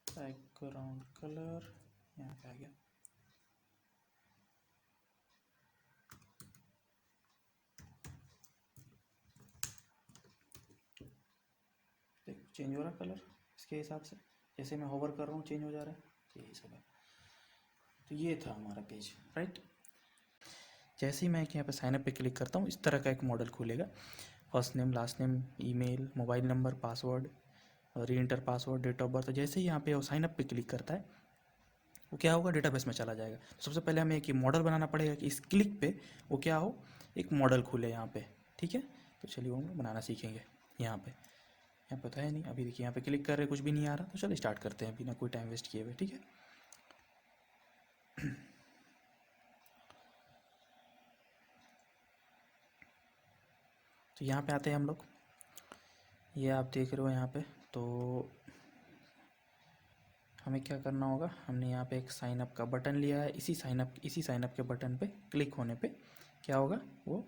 background colour यहाँ पे आ गया। देखो चेंज हो रहा कलर इसके हिसाब से, जैसे मैं होवर कर रहा हूँ चेंज हो जा रहा है, यही सब है। तो ये था हमारा पेज, राइट। जैसे ही मैं यहाँ पे साइन अप पे क्लिक करता हूँ, इस तरह का एक मॉडल खुलेगा। First name, last name, email, mobile number, password, re enter password, date of birth. जैसे ही यहाँ पे वो साइन अप पे क्लिक करता है, वो क्या होगा, डेटाबेस में चला जाएगा। सबसे पहले हमें एक मॉडल बनाना पड़ेगा कि इस क्लिक पे वो क्या हो, एक मॉडल खुले यहाँ पे, ठीक है। तो चलिए वो हम लोग बनाना सीखेंगे। यहाँ पे तो है नहीं अभी, देखिए यहाँ पे क्लिक कर रहे कुछ भी नहीं आ रहा। तो चलो स्टार्ट करते हैं बिना कोई टाइम वेस्ट किए हुए, ठीक है। तो यहाँ पे आते हैं हम लोग, ये आप देख रहे हो यहाँ पे। तो हमें क्या करना होगा, हमने यहाँ पे एक साइन अप का बटन लिया है। इसी साइन अप के बटन पे क्लिक होने पे क्या होगा, वो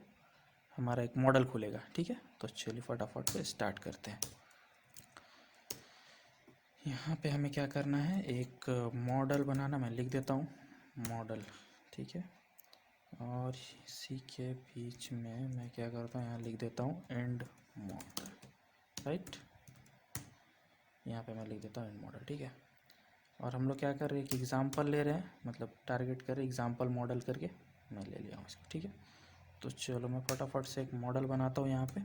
हमारा एक मॉडल खुलेगा, ठीक है। तो चलिए फटाफट से स्टार्ट करते हैं। यहाँ पे हमें क्या करना है, एक मॉडल बनाना, मैं लिख देता हूँ मॉडल, ठीक है। और इसी के बीच में मैं क्या करता हूँ, यहाँ लिख देता हूँ एंड मॉडल, राइट। यहाँ पे मैं लिख देता हूँ एंड मॉडल, ठीक है। और हम लोग क्या कर रहे हैं, एक एग्जाम्पल ले रहे हैं, मतलब टारगेट कर रहे हैं एग्जाम्पल मॉडल करके, मैं ले लिया हूँ इसको, ठीक है। तो चलो मैं फटाफट से एक मॉडल बनाता हूँ यहाँ पे।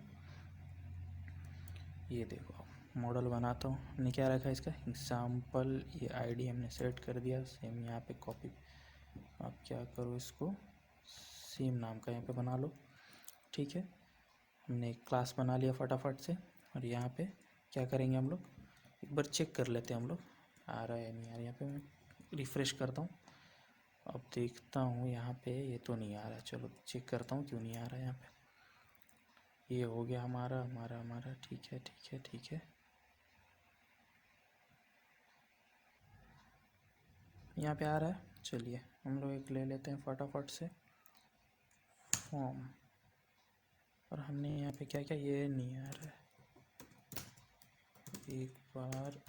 ये देखो मॉडल बनाता हूँ, हमने क्या रखा है इसका एग्जाम्पल, ये आईडी हमने सेट कर दिया, सेम यहाँ पे कॉपी। आप क्या करो, इसको सेम नाम का यहाँ पे बना लो, ठीक है। हमने एक क्लास बना लिया फटाफट से। और यहाँ पे क्या करेंगे हम लोग, एक बार चेक कर लेते हैं हम लोग, आ रहा है नहीं आ रहा। यहाँ पे मैं रिफ़्रेश करता हूँ, अब देखता हूँ यहाँ पे ये तो नहीं आ रहा। चलो चेक करता हूँ क्यों नहीं आ रहा है यहाँ पे। ये हो गया हमारा हमारा हमारा, ठीक है ठीक है ठीक है। यहाँ पे आ रहा है। चलिए हम लोग एक ले लेते हैं फटाफट से फॉर्म, और हमने यहाँ पे क्या क्या, ये नहीं आ रहा है। एक बार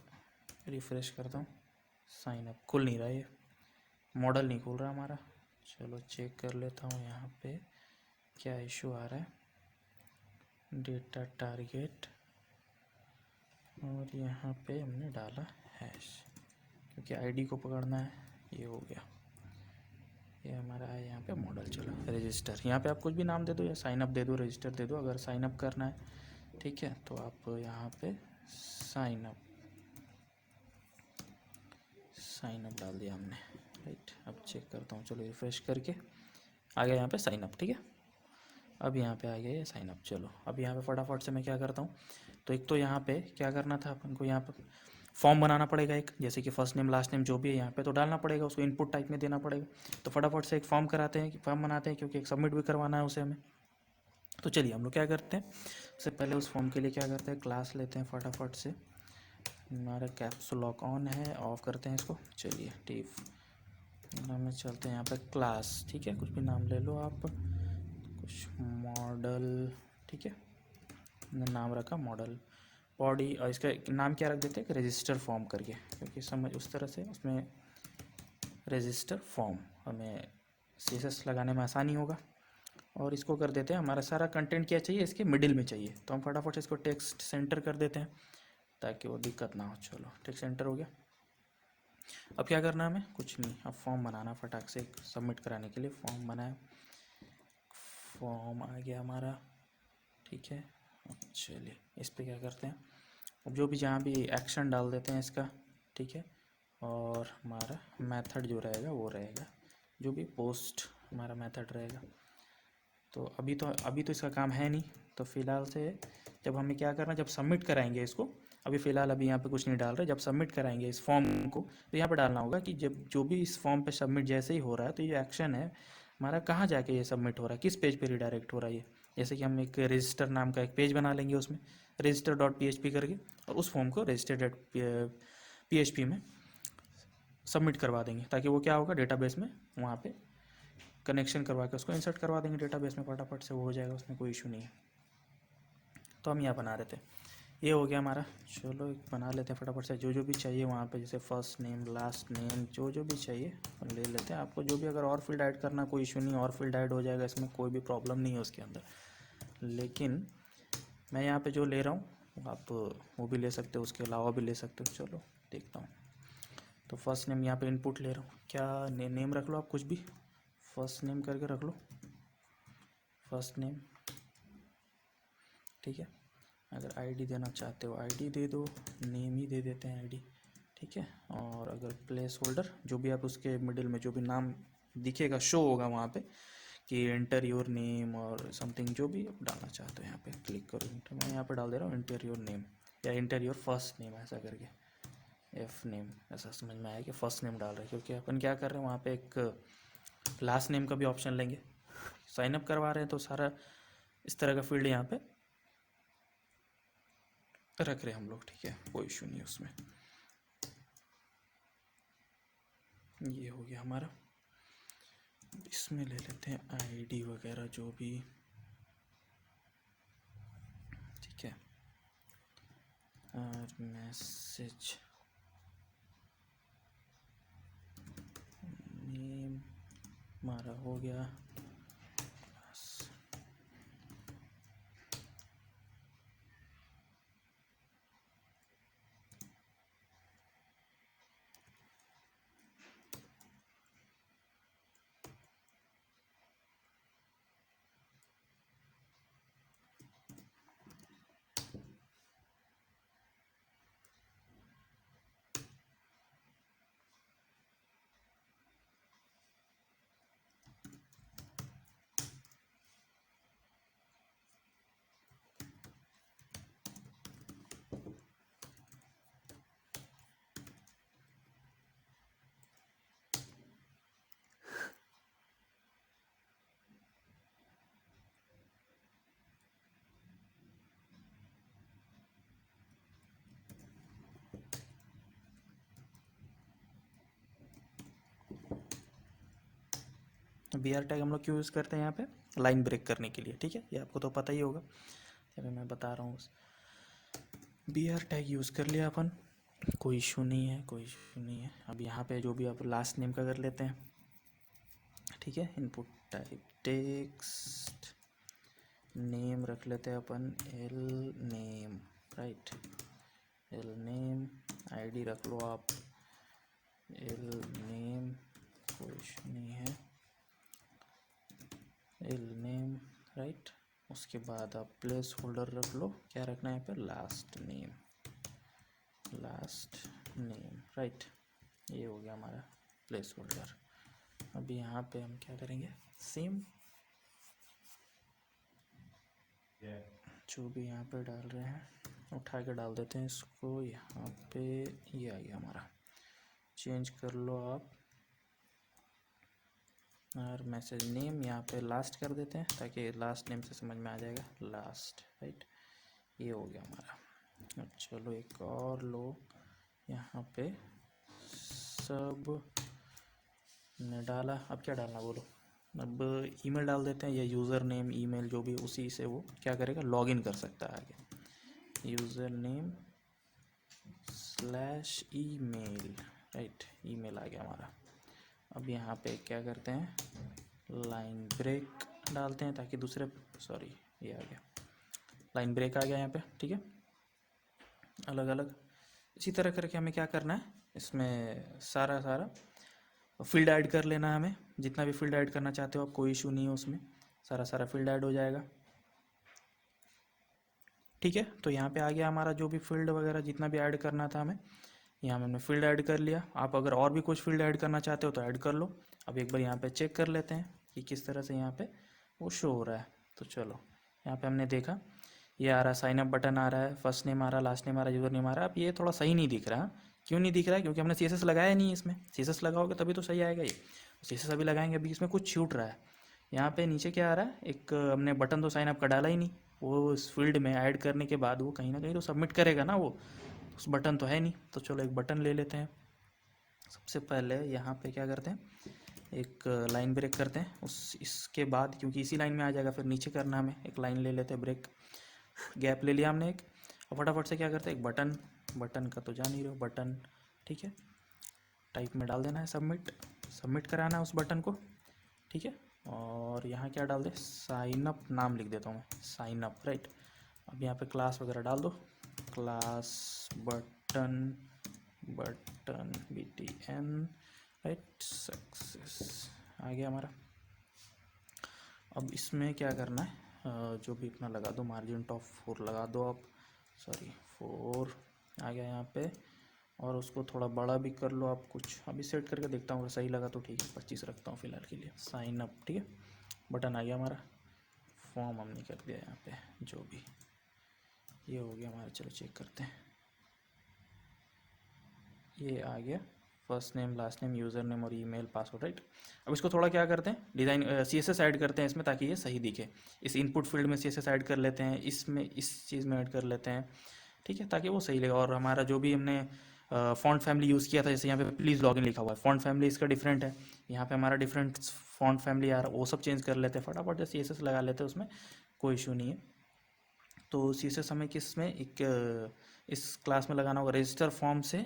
रिफ़्रेश करता हूँ, साइन अप खुल नहीं रहा, ये मॉडल नहीं खुल रहा हमारा। चलो चेक कर लेता हूँ यहाँ पे क्या इशू आ रहा है। डेटा टारगेट, और यहाँ पे हमने डाला हैश, क्योंकि आईडी को पकड़ना है। ये हो गया, ये हमारा है यहाँ पे मॉडल। चलो रजिस्टर, यहाँ पे आप कुछ भी नाम दे दो, या साइन अप दे दो, रजिस्टर दे दो अगर साइन अप करना है, ठीक है। तो आप यहाँ पे साइन अप डाल दिया हमने, राइट। अब चेक करता हूँ, चलो रिफ्रेश करके आ गया यहाँ पे साइन अप, ठीक है। अब यहाँ पे आ गया ये साइन अप। चलो अब यहाँ पे फटाफट से मैं क्या करता हूँ, तो एक तो यहाँ पे क्या करना था अपन को, यहाँ पर फॉर्म बनाना पड़ेगा एक, जैसे कि फर्स्ट नेम लास्ट नेम जो भी है यहाँ पे तो डालना पड़ेगा, उसको इनपुट टाइप में देना पड़ेगा। तो फटाफट से एक फॉर्म कराते हैं, फॉर्म बनाते हैं, क्योंकि एक सबमिट भी करवाना है उसे हमें। तो चलिए हम लोग क्या करते हैं, सबसे पहले उस फॉर्म के लिए क्या करते हैं, क्लास लेते हैं फटाफट से। हमारा कैप्स लॉक ऑन है, ऑफ करते हैं इसको। चलिए टीफ में चलते हैं यहाँ पे क्लास, ठीक है, कुछ भी नाम ले लो आप, कुछ मॉडल, ठीक है, मैंने नाम रखा मॉडल बॉडी, और इसका नाम क्या रख देते हैं, रजिस्टर फॉर्म करके, क्योंकि समझ उस तरह से उसमें रजिस्टर फॉर्म, हमें CSS लगाने में आसानी होगा। और इसको कर देते हैं, हमारा सारा कंटेंट क्या चाहिए, इसके मिडिल में चाहिए, तो हम फटाफट से इसको टेक्स्ट सेंटर कर देते हैं ताकि वो दिक्कत ना हो। चलो टेक्स्ट सेंटर हो गया। अब क्या करना है हमें, कुछ नहीं, अब फॉर्म बनाना फटाक से, सबमिट कराने के लिए फॉर्म बनाया, फॉर्म आ गया हमारा, ठीक है। चलिए इस पर क्या करते हैं, अब जो भी जहाँ भी एक्शन डाल देते हैं इसका, ठीक है, और हमारा मेथड जो रहेगा वो रहेगा, जो भी पोस्ट हमारा मेथड रहेगा। तो अभी तो इसका काम है नहीं, तो फ़िलहाल से जब हमें क्या करना, जब सबमिट कराएंगे इसको, अभी यहाँ पे कुछ नहीं डाल रहे, जब सबमिट कराएंगे इस फॉर्म को तो यहाँ पे डालना होगा कि जब जो भी इस फॉर्म पे सबमिट जैसे ही हो रहा है, तो ये एक्शन है हमारा कहाँ जाके ये सबमिट हो रहा है, किस पेज पे रिडायरेक्ट हो रहा है ये। जैसे कि हम एक रजिस्टर नाम का एक पेज बना लेंगे, उसमें register.php करके, और उस फॉर्म को register.php में सबमिट करवा देंगे, ताकि वो क्या होगा, डेटाबेस में वहाँ पे कनेक्शन करवा के उसको इंसर्ट करवा देंगे डेटाबेस में, फटाफट से वो हो जाएगा, उसमें कोई इशू नहीं है। तो हम यहाँ बना रहे थे, ये हो गया हमारा। चलो एक बना लेते हैं फटाफट से, जो जो भी चाहिए वहाँ पे, जैसे फर्स्ट नेम लास्ट नेम जो जो भी चाहिए अपन ले लेते हैं। आपको जो भी अगर और फील्ड ऐड करना कोई इशू नहीं, और फील्ड ऐड हो जाएगा, इसमें कोई भी प्रॉब्लम नहीं है उसके अंदर। लेकिन मैं यहाँ पे जो ले रहा हूँ आप वो भी ले सकते हो, उसके अलावा भी ले सकते हो। चलो देखता हूँ। तो फर्स्ट नेम यहाँ पे इनपुट ले रहा हूँ, क्या नेम रख लो आप, कुछ भी फर्स्ट नेम करके रख लो, फर्स्ट नेम, ठीक है। अगर आईडी देना चाहते हो आईडी दे दो, नेम ही दे देते हैं आईडी, ठीक है। और अगर प्लेस होल्डर जो भी आप उसके मिडिल में जो भी नाम दिखेगा, शो होगा वहाँ पे कि एंटर योर नेम और समथिंग, जो भी आप डालना चाहते हो यहाँ पे क्लिक करो इंटर, मैं यहाँ पे डाल दे रहा हूँ एंटर योर नेम या एंटर योर फर्स्ट नेम, ऐसा करके एफ नेम, ऐसा समझ में आया कि फर्स्ट नेम डाल रहे हैं, क्योंकि अपन क्या कर रहे हैं वहाँ पे एक लास्ट नेम का भी ऑप्शन लेंगे। साइन अप करवा रहे हैं तो सारा इस तरह का फील्ड यहाँ पे रख रहे हैं हम लोग, ठीक है, कोई इशू नहीं उसमें। ये हो गया हमारा। इसमें ले लेते हैं आईडी वगैरह जो भी, ठीक है। और मैसेज नेम हमारा हो गया। बी आर टैग हम लोग क्यों यूज़ करते हैं यहाँ पे, लाइन ब्रेक करने के लिए, ठीक है, ये आपको तो पता ही होगा, अभी मैं बता रहा हूँ। बी आर टैग यूज़ कर लिया अपन, कोई इशू नहीं है, कोई इशू नहीं है। अब यहाँ पे जो भी आप लास्ट नेम का कर लेते हैं, ठीक है, इनपुट टाइप टेक्स्ट, नेम रख लेते हैं अपन L name, right, L name, ID रख लो आप एल नेम, कोई इशू नहीं है, एल नेम, राइट। उसके बाद आप प्लेस होल्डर रख लो, क्या रखना है यहाँ पे, last name, last name, right. ये हो गया हमारा प्लेस होल्डर। अभी यहाँ पे हम क्या करेंगे, सेम जो भी यहाँ पे डाल रहे हैं उठा के डाल देते हैं इसको यहाँ पे। ये आ गया हमारा, चेंज कर लो आप। और मैसेज नेम यहाँ पे लास्ट कर देते हैं ताकि लास्ट नेम से समझ में आ जाएगा, लास्ट, राइट। ये हो गया हमारा। अब चलो एक और लो, यहाँ पे सब ने डाला। अब क्या डालना बोलो? अब ईमेल डाल देते हैं, या यूज़र नेम ईमेल जो भी, उसी से वो क्या करेगा, लॉगिन कर सकता है आगे। User name slash email, right, email आ गया हमारा। अब यहाँ पे क्या करते हैं, लाइन ब्रेक डालते हैं ताकि दूसरे, सॉरी ये आ गया, लाइन ब्रेक आ गया यहाँ पे, ठीक है, अलग अलग। इसी तरह करके हमें क्या करना है, इसमें सारा फील्ड ऐड कर लेना है हमें। जितना भी फील्ड ऐड करना चाहते हो आप, कोई इशू नहीं है उसमें, सारा फील्ड ऐड हो जाएगा, ठीक है। तो यहाँ पे आ गया हमारा जो भी फील्ड वगैरह जितना भी ऐड करना था हमें, यहाँ हमने फील्ड ऐड कर लिया। आप अगर और भी कुछ फील्ड ऐड करना चाहते हो तो ऐड कर लो। अब एक बार यहाँ पे चेक कर लेते हैं कि किस तरह से यहाँ पे वो शो हो रहा है। तो चलो यहाँ पे हमने देखा, ये आ रहा, साइन अप बटन आ रहा है, फर्स्ट नेम आ रहा, लास्ट नेम आ रहा, यूज़र नेम आ रहा है। अब ये थोड़ा सही नहीं दिख रहा। क्यों नहीं दिख रहा है? क्योंकि हमने CSS लगाया नहीं है इसमें। CSS लगाओगे तभी तो सही आएगा ये। CSS अभी लगाएंगे, अभी इसमें कुछ छूट रहा है। यहाँ पे नीचे क्या आ रहा है, एक हमने बटन तो साइन अप का डाला ही नहीं। वो इस फील्ड में ऐड करने के बाद वो कहीं ना कहीं तो सबमिट करेगा ना, वो उस बटन तो है नहीं। तो चलो एक बटन ले लेते हैं। सबसे पहले यहाँ पे क्या करते हैं, एक लाइन ब्रेक करते हैं उस इसके बाद, क्योंकि इसी लाइन में आ जाएगा, फिर नीचे करना हमें। एक लाइन ले लेते हैं ब्रेक, गैप ले लिया हमने एक। और फटाफट से क्या करते हैं, एक बटन का तो जान ही रहे हो, बटन, ठीक है, टाइप में डाल देना है सबमिट कराना है उस बटन को, ठीक है। और यहाँ क्या डाल दे, साइन अप नाम लिख देता हूँ मैं, साइन अप, राइट। अब यहाँ पे क्लास वगैरह डाल दो, class button BTN, right, success आ गया हमारा। अब इसमें क्या करना है, जो भी अपना लगा दो, मार्जिन टॉप 4 लगा दो आप, सॉरी 4 आ गया यहाँ पे। और उसको थोड़ा बड़ा भी कर लो आप कुछ। अभी सेट करके देखता हूँ, अगर सही लगा तो ठीक है, 25 रखता हूँ फिलहाल के लिए। साइन अप, ठीक है, बटन आ गया हमारा। फॉर्म हमने कर दिया यहाँ पे, जो भी ये हो गया हमारा। चलो चेक करते हैं, ये आ गया, first name, last name, user name और ईमेल, पासवर्ड, राइट। अब इसको थोड़ा क्या करते हैं, डिज़ाइन CSS ऐड करते हैं इसमें ताकि ये सही दिखे। इस इनपुट फील्ड में CSS ऐड कर लेते हैं, इसमें इस चीज़ में ऐड कर लेते हैं, ठीक है, ताकि वो सही लगे। और हमारा जो भी हमने फ़ॉन्ट फैमिली यूज़ किया था, जैसे यहाँ पे प्लीज़ लॉगिन लिखा हुआ है, फ़ॉन्ट फैमिली इसका डिफरेंट है, यहाँ पे हमारा डिफरेंट फ़ॉन्ट फैमिली आ रहा है, वो सब चेंज कर लेते हैं फटाफट से, CSS लगा लेते हैं, उसमें कोई इशू नहीं है। तो CSS हमें किस में, एक इस क्लास में लगाना होगा, रजिस्टर फॉर्म से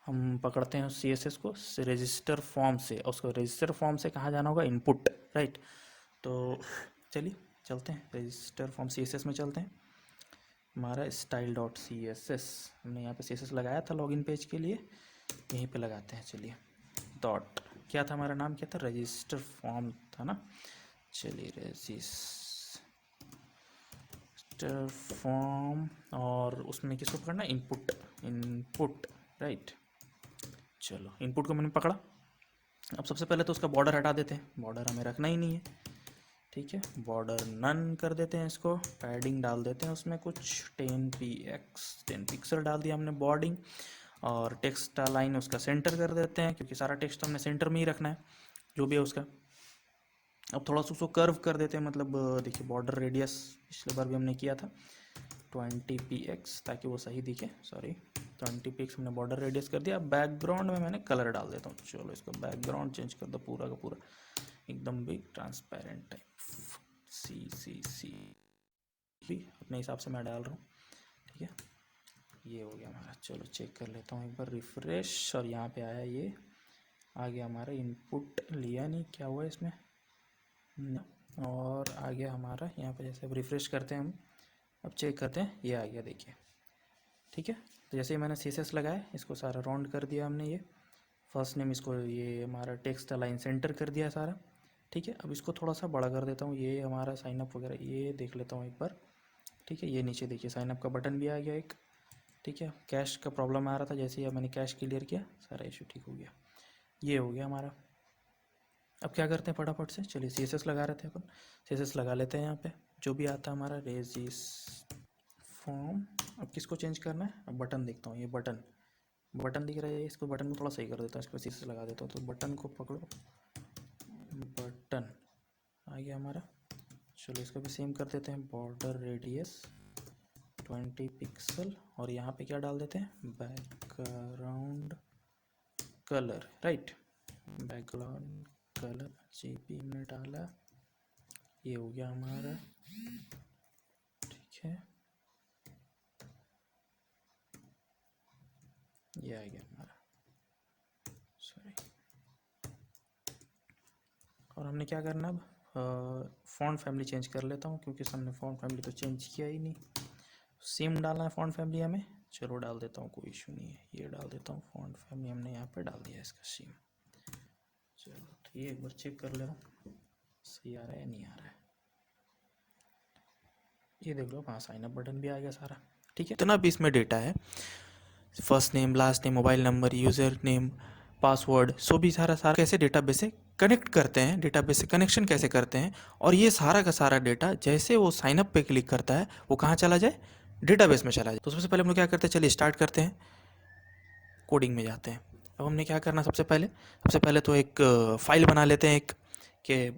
हम पकड़ते हैं CSS को, रजिस्टर फॉर्म से। और उसको रजिस्टर फॉर्म से कहाँ जाना होगा, इनपुट, राइट। तो चलिए चलते हैं, रजिस्टर फॉर्म CSS में चलते हैं। हमारा style.css, हमने यहाँ पे CSS लगाया था लॉगिन पेज के लिए, यहीं पे लगाते हैं। चलिए, डॉट क्या था हमारा नाम, क्या था, रजिस्टर फॉर्म था ना। चलिए रजिस्टर फॉर्म, और उसमें किसको पकड़ना, इनपुट, राइट। चलो इनपुट को मैंने पकड़ा। अब सबसे पहले तो उसका बॉर्डर हटा देते हैं, बॉर्डर हमें रखना ही नहीं है, ठीक है। बॉर्डर नन कर देते हैं इसको, पैडिंग डाल देते हैं उसमें कुछ 10 पिक्सल डाल दिया हमने बॉर्डिंग। और टेक्स्ट लाइन उसका सेंटर कर देते हैं, क्योंकि सारा टेक्स्ट हमने सेंटर में ही रखना है जो भी है उसका। अब थोड़ा सा उसको कर्व कर देते हैं, मतलब देखिए बॉर्डर रेडियस पिछले बार भी हमने किया था 20 px, ताकि वो सही दिखे, सॉरी 20 px हमने बॉर्डर रेडियस कर दिया। बैकग्राउंड में मैंने कलर डाल देता हूँ। चलो इसको बैकग्राउंड चेंज कर दो पूरा का पूरा, एकदम बिग ट्रांसपेरेंट टाइप, सी भी अपने हिसाब से मैं डाल रहा हूँ, ठीक है। ये हो गया हमारा। चलो चेक कर लेता हूँ एक बार, रिफ्रेश, और यहाँ पे आया, ये आ गया हमारा। इनपुट लिया नहीं, क्या हुआ इसमें, और आ गया हमारा यहाँ पे। जैसे अब रिफ्रेश करते हैं हम, अब चेक करते हैं, ये आ गया, देखिए, ठीक है। तो जैसे ही मैंने CSS लगाया, इसको सारा राउंड कर दिया हमने। ये फर्स्ट नेम, इसको ये हमारा टेक्स्ट लाइन सेंटर कर दिया सारा, ठीक है। अब इसको थोड़ा सा बड़ा कर देता हूँ, ये हमारा साइनअप वगैरह ये देख लेता हूँ एक बार, ठीक है। ये नीचे देखिए साइनअप का बटन भी आ गया एक, ठीक है। कैश का प्रॉब्लम आ रहा था, जैसे ही मैंने कैश क्लियर किया, सारा इशू ठीक हो गया। ये हो गया हमारा। अब क्या करते हैं फटाफट से, चलिए CSS लगा रहे थे अपन, CSS लगा लेते हैं यहाँ पे, जो भी आता है हमारा, रेजिस फॉर्म अब किसको चेंज करना है, अब बटन देखता हूँ, ये बटन बटन दिख रहा है, इसको बटन को थोड़ा सही कर देता हूँ, इसको सीधे से लगा देता हूँ। तो बटन को पकड़ो, बटन आ गया हमारा। चलो इसको भी सेम कर देते हैं, बॉर्डर रेडियस 20 पिक्सल, और यहाँ पे क्या डाल देते हैं, background colour, right, background colour GP में डाला, ये हो गया हमारा, ठीक है, ये आ गया हमारा, सॉरी। और हमने क्या करना अब, फ़ॉन्ट फैमिली चेंज कर लेता हूँ, क्योंकि हमने फ़ॉन्ट फैमिली तो चेंज किया ही नहीं। सेम डालना है फ़ॉन्ट फैमिली हमें, चलो डाल देता हूँ, कोई इशू नहीं है, ये डाल देता हूँ फ़ॉन्ट फैमिली, हमने यहाँ पे डाल दिया इसका सेम। चलो तो ये एक बार चेक कर ले रहा हूँ सही आ रहा है या नहीं आ रहा है। ये देख लो, हाँ साइन अप बटन भी आ गया सारा, ठीक है। इतना भी इसमें डेटा है, first name, last name, mobile number, user name, password, so भी सारा सारा कैसे डेटाबेस से कनेक्ट करते हैं, डेटाबेस से कनेक्शन कैसे करते हैं, और ये सारा का सारा डेटा जैसे वो साइन अप पे क्लिक करता है वो कहाँ चला जाए, डेटाबेस में चला जाए। तो सबसे पहले हम लोग क्या करते हैं, चलिए स्टार्ट करते हैं, कोडिंग में जाते हैं। अब हमने क्या करना, सबसे पहले तो एक फ़ाइल बना लेते हैं, एक के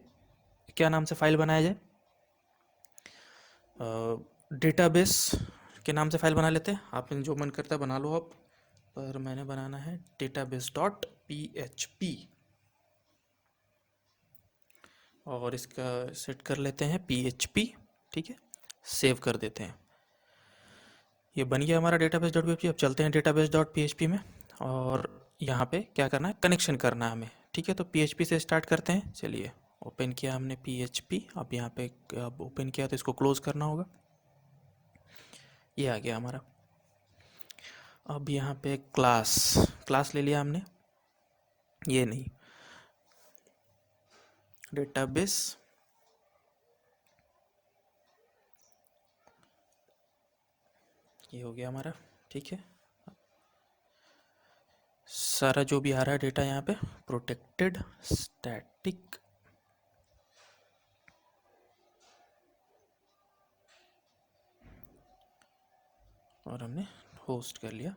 क्या नाम से फ़ाइल बनाया जाए, डेटाबेस के नाम से फ़ाइल बना लेते हैं, आप जो मन करता है बना लो आप, पर मैंने बनाना है डेटाबेस डॉट PHP, और इसका सेट कर लेते हैं PHP, ठीक है, सेव कर देते हैं। ये बन गया हमारा डेटाबेस डॉट PHP। अब चलते हैं डेटाबेस डॉट PHP में, और यहाँ पे क्या करना है, कनेक्शन करना है हमें, ठीक है। तो PHP से स्टार्ट करते हैं, चलिए ओपन किया हमने PHP, अब यहाँ पे अब ओपन किया तो इसको क्लोज़ करना होगा, ये आ गया हमारा। अब यहाँ पे क्लास ले लिया हमने, ये नहीं, डेटाबेस ये हो गया हमारा, ठीक है। सारा जो भी आ रहा है डेटा यहाँ पे प्रोटेक्टेड स्टैटिक, और हमने होस्ट कर लिया।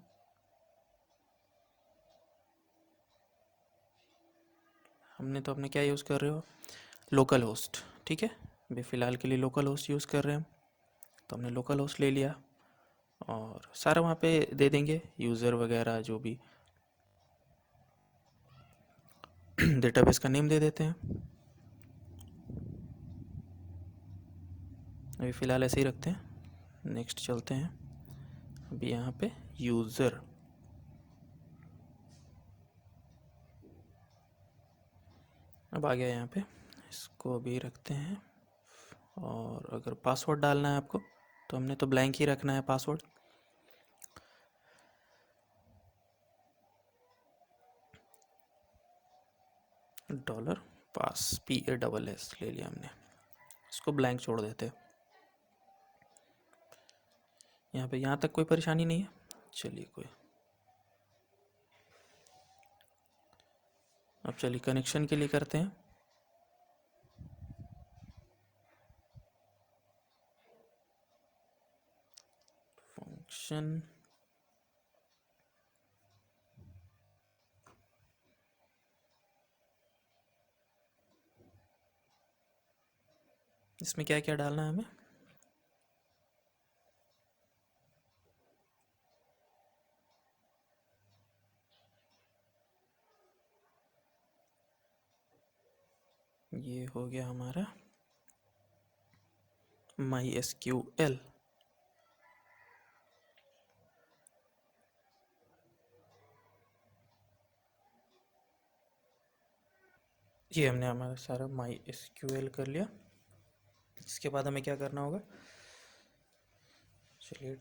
हमने तो अपने क्या यूज़ कर रहे हो, लोकल होस्ट, ठीक है, अभी फ़िलहाल के लिए लोकल होस्ट यूज़ कर रहे हैं हम। तो हमने लोकल होस्ट ले लिया, और सारा वहाँ पे दे देंगे यूज़र वगैरह जो भी, डेटाबेस का नेम दे देते हैं, अभी फ़िलहाल ऐसे ही रखते हैं। नेक्स्ट चलते हैं, अभी यहाँ पे यूज़र, अब आ गया यहाँ पे, इसको अभी रखते हैं। और अगर पासवर्ड डालना है आपको तो हमने तो ब्लैंक ही रखना है पासवर्ड, $पास PASS ले लिया हमने, इसको ब्लैंक छोड़ देते हैं। यहाँ पे यहाँ तक कोई परेशानी नहीं है, चलिए कोई, अब चलिए कनेक्शन के लिए करते हैं। फंक्शन, इसमें क्या क्या डालना है हमें, ये हो गया हमारा MySQL, ये हमने हमारा सारा MySQL कर लिया। इसके बाद हमें क्या करना होगा, चलिए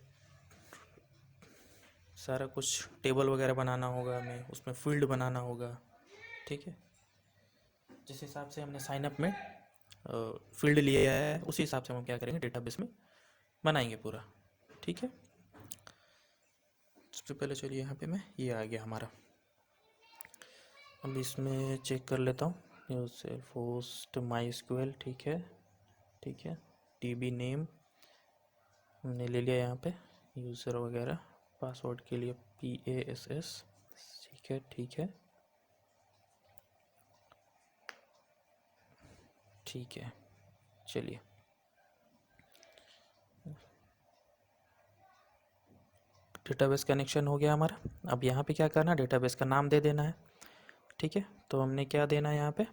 सारा कुछ टेबल वगैरह बनाना होगा हमें, उसमें फील्ड बनाना होगा, ठीक है। जिस हिसाब से हमने साइनअप में फील्ड लिया है उसी हिसाब से हम क्या करेंगे, डेटाबेस में बनाएंगे पूरा, ठीक है। सबसे पहले चलिए यहाँ पे मैं, ये आ गया हमारा, अब इसमें चेक कर लेता हूँ, यूज़ सेल्फ होस्ट MySQL, ठीक है, ठीक है, DB नेम हमने ले लिया यहाँ पे, यूज़र वगैरह, पासवर्ड के लिए PASS। ठीक है ठीक है ठीक है। चलिए, डेटाबेस कनेक्शन हो गया हमारा। अब यहाँ पे क्या करना है, डेटाबेस का नाम दे देना है। ठीक है, तो हमने क्या देना है यहाँ पे,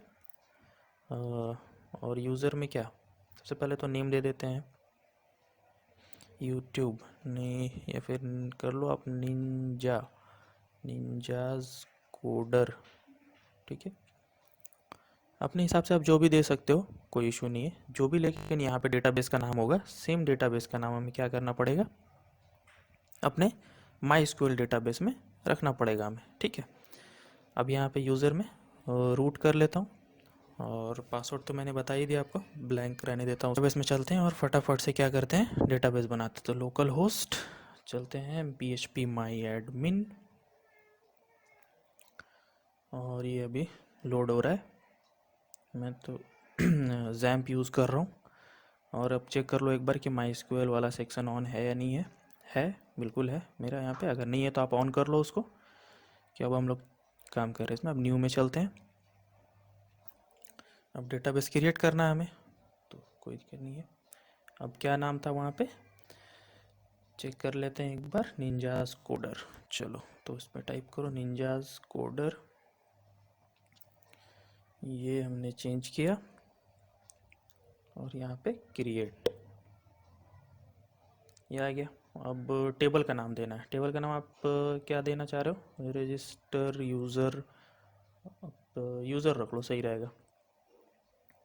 और यूज़र में क्या, सबसे पहले तो नेम दे देते हैं यूट्यूब ने, या फिर कर लो आप निंजाज कोडर। ठीक है, अपने हिसाब से आप जो भी दे सकते हो, कोई इशू नहीं है जो भी, लेकिन यहाँ पे डेटाबेस का नाम होगा सेम डेटाबेस का नाम हमें क्या करना पड़ेगा, अपने माई स्क्यूएल डेटाबेस में रखना पड़ेगा हमें। ठीक है, अब यहाँ पे यूज़र में रूट कर लेता हूँ, और पासवर्ड तो मैंने बता ही दिया आपको, ब्लैंक रहने देता हूँ। डेटाबेस में चलते हैं और फटाफट से क्या करते हैं, डेटाबेस बनाते हैं। तो लोकल होस्ट चलते हैं php my admin, और ये अभी लोड हो रहा है। मैं तो जैम्प यूज़ कर रहा हूँ, और अब चेक कर लो एक बार कि माई स्क्यूएल वाला सेक्शन ऑन है या नहीं है। है, बिल्कुल है मेरा यहाँ पे। अगर नहीं है तो आप ऑन कर लो उसको, कि अब हम लोग काम कर रहे हैं इसमें। अब न्यू में चलते हैं, अब डेटाबेस क्रिएट करना है हमें, तो कोई दिक्कत नहीं है। अब क्या नाम था वहाँ पे, चेक कर लेते हैं एक बार, निंजास कोडर। चलो, तो इसमें टाइप करो निंजास कोडर, ये हमने चेंज किया, और यहाँ पे क्रिएट, ये आ गया। अब टेबल का नाम देना है। टेबल का नाम आप क्या देना चाह रहे हो, रजिस्टर यूज़र, आप यूज़र रख लो, सही रहेगा।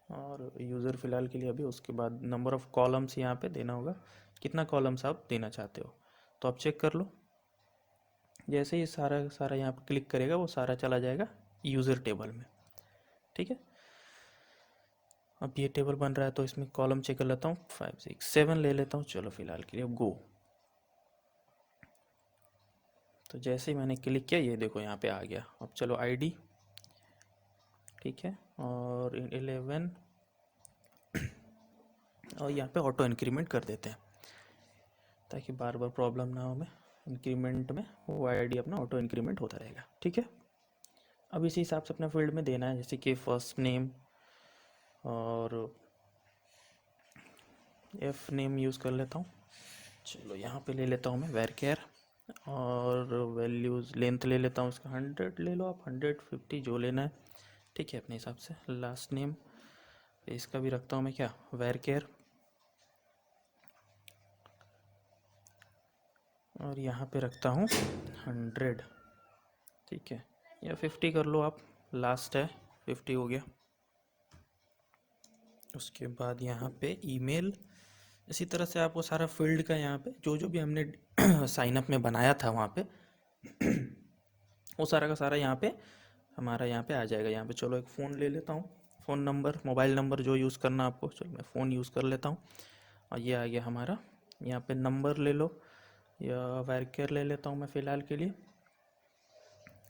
और यूज़र फ़िलहाल के लिए अभी, उसके बाद नंबर ऑफ़ कॉलम्स यहाँ पे देना होगा, कितना कॉलम्स आप देना चाहते हो। तो आप चेक कर लो, जैसे ही सारा सारा यहाँ पे क्लिक करेगा वो सारा चला जाएगा यूज़र टेबल में। ठीक है, अब ये टेबल बन रहा है, तो इसमें कॉलम चेक कर लेता हूँ, 5 6 7 ले लेता हूँ। चलो फिलहाल के लिए अब गो। तो जैसे ही मैंने क्लिक किया, ये देखो यहाँ पे आ गया। अब चलो आईडी, ठीक है, और 11, और यहाँ पे ऑटो इंक्रीमेंट कर देते हैं, ताकि बार बार प्रॉब्लम ना हो हमें इंक्रीमेंट में, वो आईडी अपना ऑटो इंक्रीमेंट होता रहेगा। ठीक है, अब इसी हिसाब से अपना फील्ड में देना है, जैसे कि फर्स्ट नेम, और एफ नेम यूज़ कर लेता हूँ। चलो यहाँ पे ले लेता हूँ मैं वेरकेयर, और वैल्यूज़ लेंथ ले लेता हूँ उसका 100 ले लो आप, 150 जो लेना है। ठीक है, अपने हिसाब से। लास्ट नेम इसका भी रखता हूँ मैं क्या, वेरकेयर, और यहाँ पे रखता हूँ 100। ठीक है, या 50 कर लो आप, लास्ट है 50 हो गया। उसके बाद यहाँ पे ईमेल, इसी तरह से आपको सारा फील्ड का यहाँ पे जो जो भी हमने साइन अप में बनाया था वहाँ पे वो सारा का सारा यहाँ पे हमारा यहाँ पे आ जाएगा। यहाँ पे चलो एक फ़ोन ले लेता हूँ, फ़ोन नंबर, मोबाइल नंबर जो यूज़ करना आपको। चलो मैं फ़ोन यूज़ कर लेता हूँ, और ये आ गया हमारा। यहाँ पे नंबर ले लो, या वैरकेयर ले लेता हूँ मैं फ़िलहाल के लिए,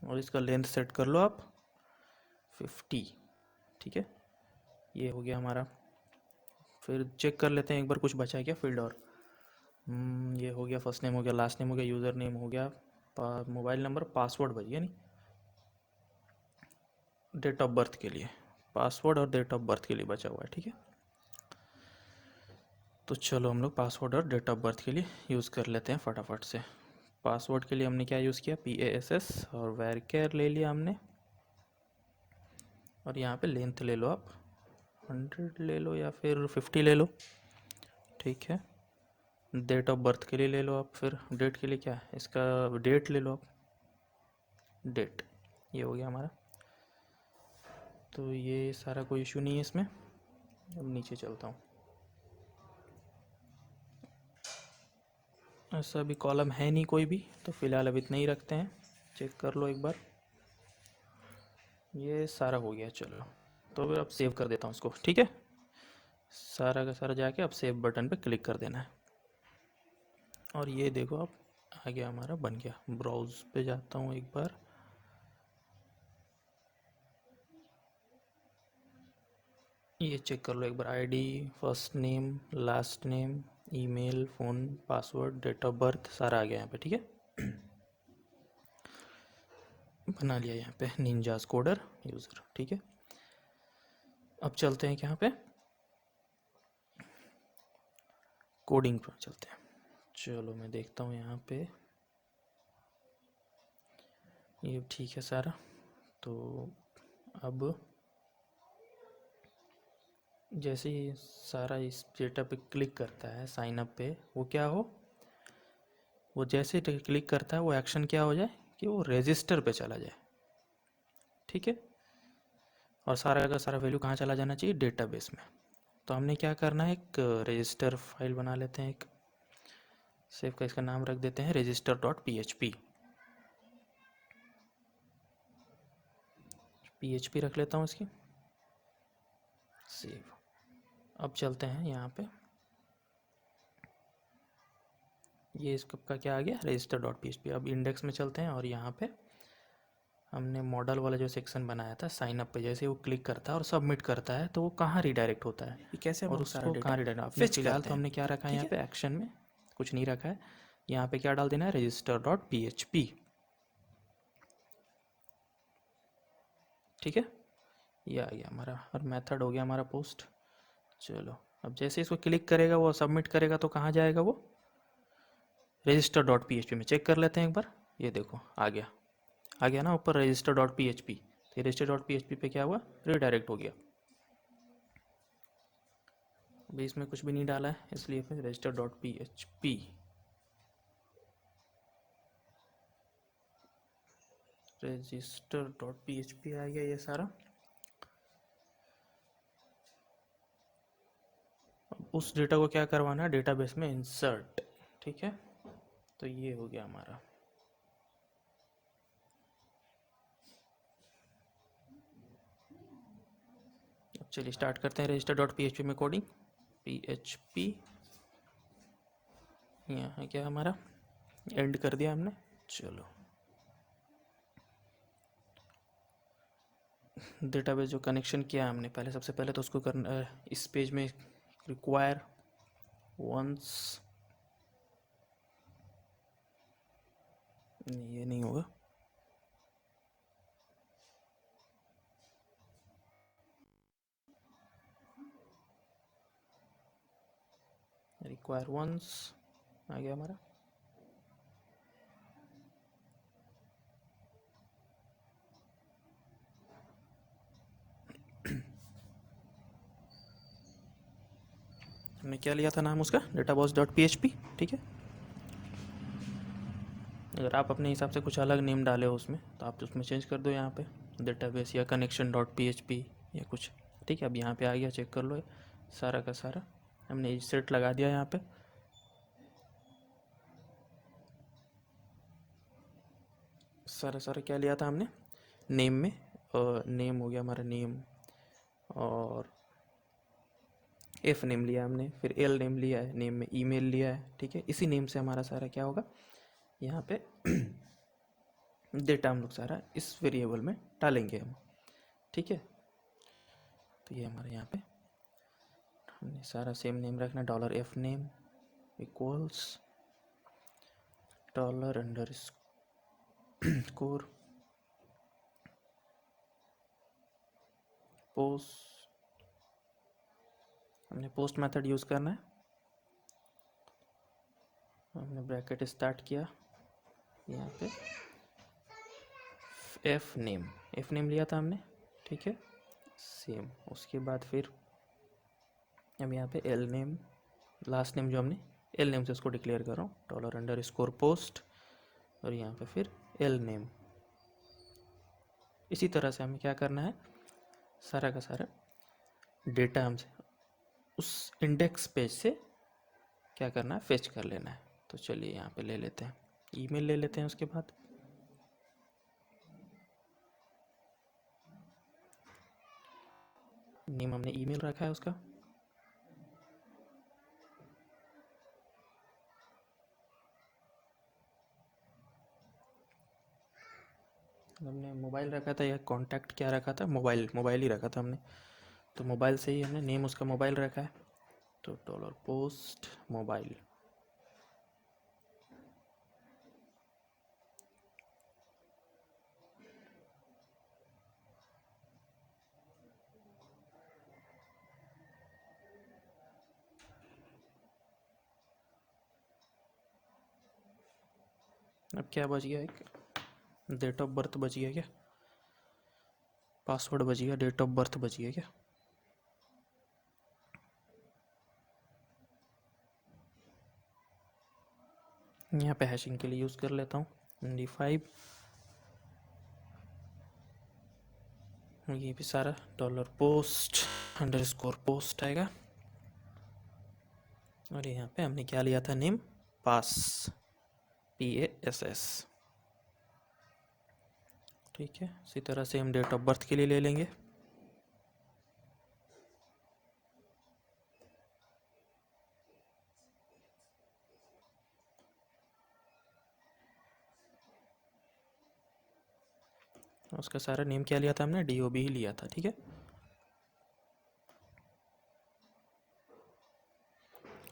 और इसका लेंथ सेट कर लो आप 50। ठीक है, ये हो गया हमारा। फिर चेक कर लेते हैं एक बार कुछ बचा है क्या फील्ड, और ये हो गया, फर्स्ट नेम हो गया, लास्ट नेम हो गया, यूज़र नेम हो गया, मोबाइल नंबर, पासवर्ड बच गया नहीं, डेट ऑफ बर्थ के लिए, पासवर्ड और डेट ऑफ बर्थ के लिए बचा हुआ है। ठीक है, तो चलो हम लोग पासवर्ड और डेट ऑफ बर्थ के लिए यूज़ कर लेते हैं फटाफट से। पासवर्ड के लिए हमने क्या यूज़ किया, PASS, और वेरकेयर ले लिया हमने, और यहाँ पे लेंथ ले लो आप 100 ले लो, या फिर 50 ले लो। ठीक है, डेट ऑफ बर्थ के लिए ले लो आप, फिर डेट के लिए क्या है इसका, डेट ले लो आप, डेट। ये हो गया हमारा। तो ये सारा कोई इशू नहीं है इसमें। अब नीचे चलता हूँ, ऐसा भी कॉलम है नहीं कोई भी, तो फ़िलहाल अब इतना ही रखते हैं। चेक कर लो एक बार, ये सारा हो गया। चलो, तो फिर अब सेव कर देता हूँ इसको। ठीक है, सारा का सारा जाके अब सेव बटन पे क्लिक कर देना है, और ये देखो अब आ गया हमारा, बन गया। ब्राउज़ पे जाता हूँ एक बार, ये चेक कर लो एक बार, ID, first name, last name, email, phone, password, date of birth सारा आ गया यहाँ पे, ठीक है। बना लिया यहाँ पे निंजास कोडर यूज़र, ठीक है। अब चलते हैं यहाँ पे कोडिंग पर चलते हैं। चलो मैं देखता हूँ यहाँ पे, ये ठीक है सारा। तो अब जैसे ही सारा इस डेटा पे क्लिक करता है साइन अप पे, वो क्या हो, वो जैसे ही क्लिक करता है वो एक्शन क्या हो जाए कि वो रजिस्टर पे चला जाए, ठीक है। और सारा का सारा वैल्यू कहाँ चला जाना चाहिए, डेटाबेस में। तो हमने क्या करना है, एक रजिस्टर फाइल बना लेते हैं, एक सेव का इसका नाम रख देते हैं register.php। php रख लेता हूँ इसकी, सेव। अब चलते हैं यहाँ पे, ये इसका क्या आ गया, register.php। अब इंडेक्स में चलते हैं और यहाँ पे हमने मॉडल वाला जो सेक्शन बनाया था साइन अप पे, जैसे वो क्लिक करता है और सबमिट करता है तो वो कहाँ रिडायरेक्ट होता है, ये कैसे हम और लोग सारा उसको डेटा कहाँ रिडायरेक्ट, आपने फेच फिलहाल करते तो हैं, हमने क्या रखा है ठीक यहाँ है। पे एक्शन में, कुछ नहीं रखा है। यहाँ पे क्या डाल देना है, register.php, ठीक है। ये आ गया हमारा, और मेथड हो गया हमारा पोस्ट। चलो अब जैसे इसको क्लिक करेगा वो सबमिट करेगा तो कहाँ जाएगा वो, register.php में। चेक कर लेते हैं एक बार, ये देखो आ गया ना ऊपर register.php। तो register.php पे क्या हुआ, रिडायरेक्ट हो गया। अभी इसमें कुछ भी नहीं डाला है, इसलिए फिर register.php, register.php आ गया ये सारा। अब उस डेटा को क्या करवाना है, डेटाबेस में इंसर्ट, ठीक है। तो ये हो गया हमारा। अब चलिए स्टार्ट करते हैं register.php में कोडिंग। php यहाँ क्या हमारा, एंड कर दिया हमने। चलो डेटाबेस जो कनेक्शन किया हमने पहले, सबसे पहले तो उसको करना, इस पेज में रिक्वायर वंस, ये नहीं होगा, रिक्वायर वंस आ गया हमारा। हमने क्या लिया था नाम उसका, database.php, ठीक है। अगर आप अपने हिसाब से कुछ अलग नेम डाले हो उसमें तो आप उसमें चेंज कर दो, यहाँ पे डेटाबेस या connection.php या कुछ, ठीक है। अब यहाँ पे आ गया, चेक कर लो, सारा का सारा हमने सेट लगा दिया यहाँ पे। सारा सारा क्या लिया था हमने नेम में, नेम हो गया हमारा नेम, और एफ नेम लिया हमने, फिर एल नेम लिया है, नेम में ईमेल लिया है, ठीक है। इसी नेम से हमारा सारा क्या होगा यहाँ पे डेटा हम लोग सारा इस वेरिएबल में डालेंगे हम, ठीक है। तो ये हमारे यहाँ पे हमने सारा सेम नेम रखना, dollar F name equals dollar under score post, हमने पोस्ट मेथड यूज़ करना है। हमने ब्रैकेट स्टार्ट किया यहाँ पे, एफ नेम लिया था हमने, ठीक है, सेम। उसके बाद फिर हम यहाँ पे एल नेम, लास्ट नेम जो हमने एल नेम से उसको डिक्लेयर कर रहा हूँ, डॉलर अंडर स्कोर पोस्ट, और यहाँ पे फिर एल नेम। इसी तरह से हमें क्या करना है, सारा का सारा डेटा हमसे उस इंडेक्स पेज से क्या करना है, फेच कर लेना है। तो चलिए यहाँ पे ले लेते हैं, ईमेल ले लेते हैं। उसके बाद नेम हमने ईमेल रखा है उसका, हमने मोबाइल रखा था या कॉन्टैक्ट क्या रखा था, मोबाइल ही रखा था हमने, तो मोबाइल से ही हमने नेम उसका मोबाइल रखा है। तो डॉलर पोस्ट मोबाइल, अब क्या बच गया, एक डेट ऑफ बर्थ बच गया क्या, पासवर्ड बच गया, डेट ऑफ बर्थ बच गया क्या। यहाँ पे हैशिंग के लिए यूज़ कर लेता हूँ MD5, ये भी सारा डॉलर पोस्ट अंडरस्कोर पोस्ट आएगा। और यहाँ पे हमने क्या लिया था, नेम पास, PASS, ठीक है। इसी तरह से हम डेट ऑफ बर्थ के लिए ले लेंगे, उसका सारा नेम क्या लिया था हमने, DOB ही लिया था, ठीक है।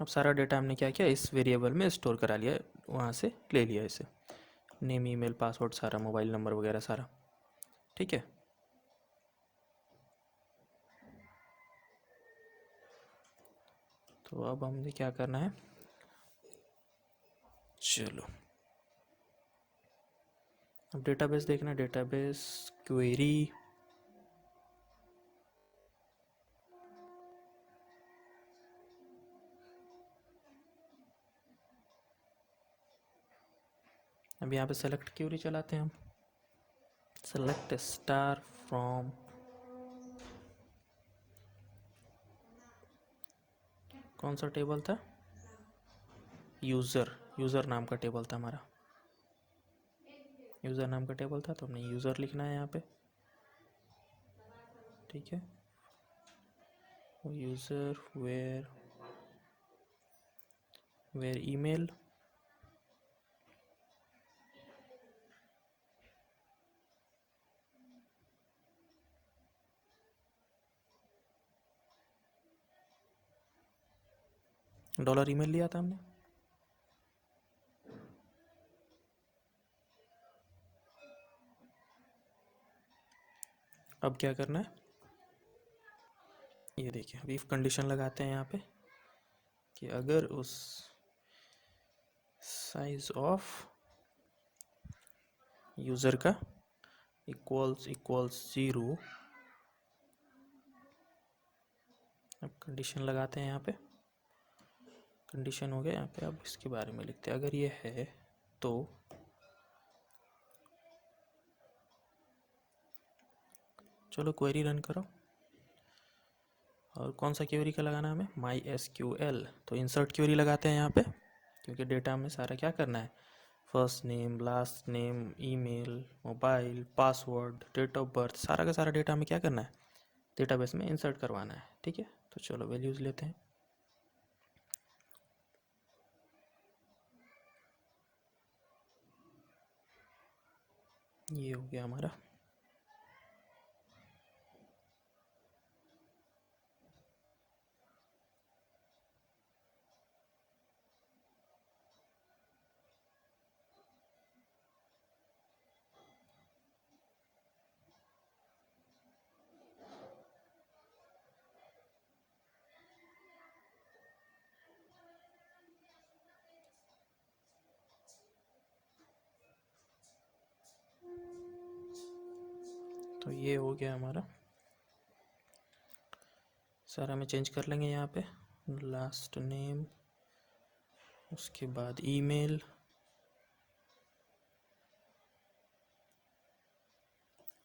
अब सारा डेटा हमने क्या किया, इस वेरिएबल में स्टोर करा लिया, वहाँ से ले लिया इसे, नेम, ईमेल, पासवर्ड, सारा मोबाइल नंबर वगैरह सारा, ठीक है। तो अब हमने क्या करना है, चलो अब डेटाबेस देखना, डेटाबेस क्वेरी, अब यहाँ पे सेलेक्ट क्वेरी चलाते हैं हम, सेलेक्ट स्टार फ्रॉम, कौन सा टेबल था, यूज़र नाम का टेबल था हमारा, यूज़र नाम का टेबल था, तो हमने यूज़र लिखना है यहाँ पे, ठीक है। User where email, dollar email लिया था हमने। अब क्या करना है, ये देखिए अभी कंडीशन लगाते हैं यहाँ पे कि अगर उस साइज ऑफ यूज़र का इक्वल्स 0, अब कंडीशन लगाते हैं यहाँ पे, कंडीशन हो गया यहाँ पे। अब इसके बारे में लिखते हैं, अगर ये है तो चलो क्वेरी रन करो, और कौन सा क्वेरी का लगाना है हमें, MySQL, तो इंसर्ट क्वेरी लगाते हैं यहाँ पे, क्योंकि डेटा में सारा क्या करना है, first name, last name, email, mobile, password, date of birth, सारा का सारा डेटा हमें क्या करना है, डेटाबेस में इंसर्ट करवाना है, ठीक है। तो चलो वैल्यूज़ लेते हैं, ये हो गया हमारा, तो ये हो गया हमारा सारा, में चेंज कर लेंगे यहाँ पे, लास्ट नेम, उसके बाद ईमेल,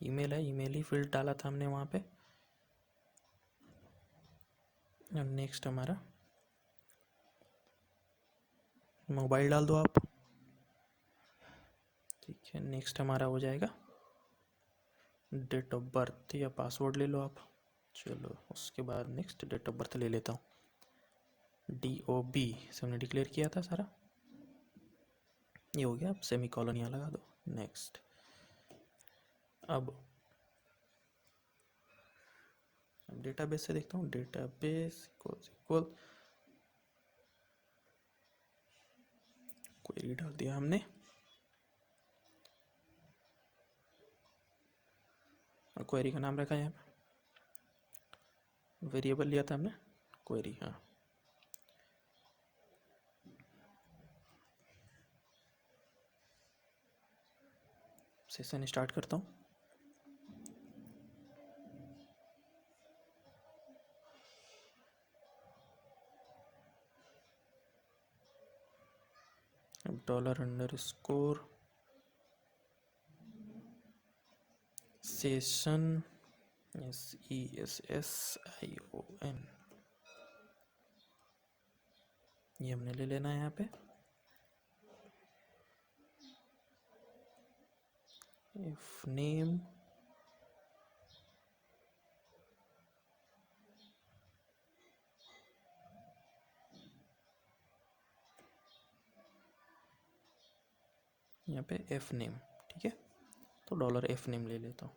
ईमेल है, ईमेल ही फील्ड डाला था हमने वहाँ पे, और नेक्स्ट हमारा मोबाइल डाल दो आप, ठीक है। नेक्स्ट हमारा हो जाएगा डेट ऑफ बर्थ या पासवर्ड ले लो आप, चलो उसके बाद नेक्स्ट डेट ऑफ बर्थ ले लेता हूँ, DOB से हमने डिक्लेयर किया था सारा, ये हो गया। अब सेमी कॉलन यहाँ लगा दो, नेक्स्ट। अब डेटाबेस से देखता हूँ, डेटाबेस इक्वल क्वेरी डाल दिया हमने और क्वेरी का नाम रखा है यहाँ पे, वेरिएबल लिया था हमने क्वेरी। हाँ, सेशन स्टार्ट करता हूँ। अब $_ सेशन SESSION ये हमने ले लेना है यहाँ पे। इफ नेम यहाँ पे एफ नेम, ठीक है, तो $f नेम ले लेता हूँ।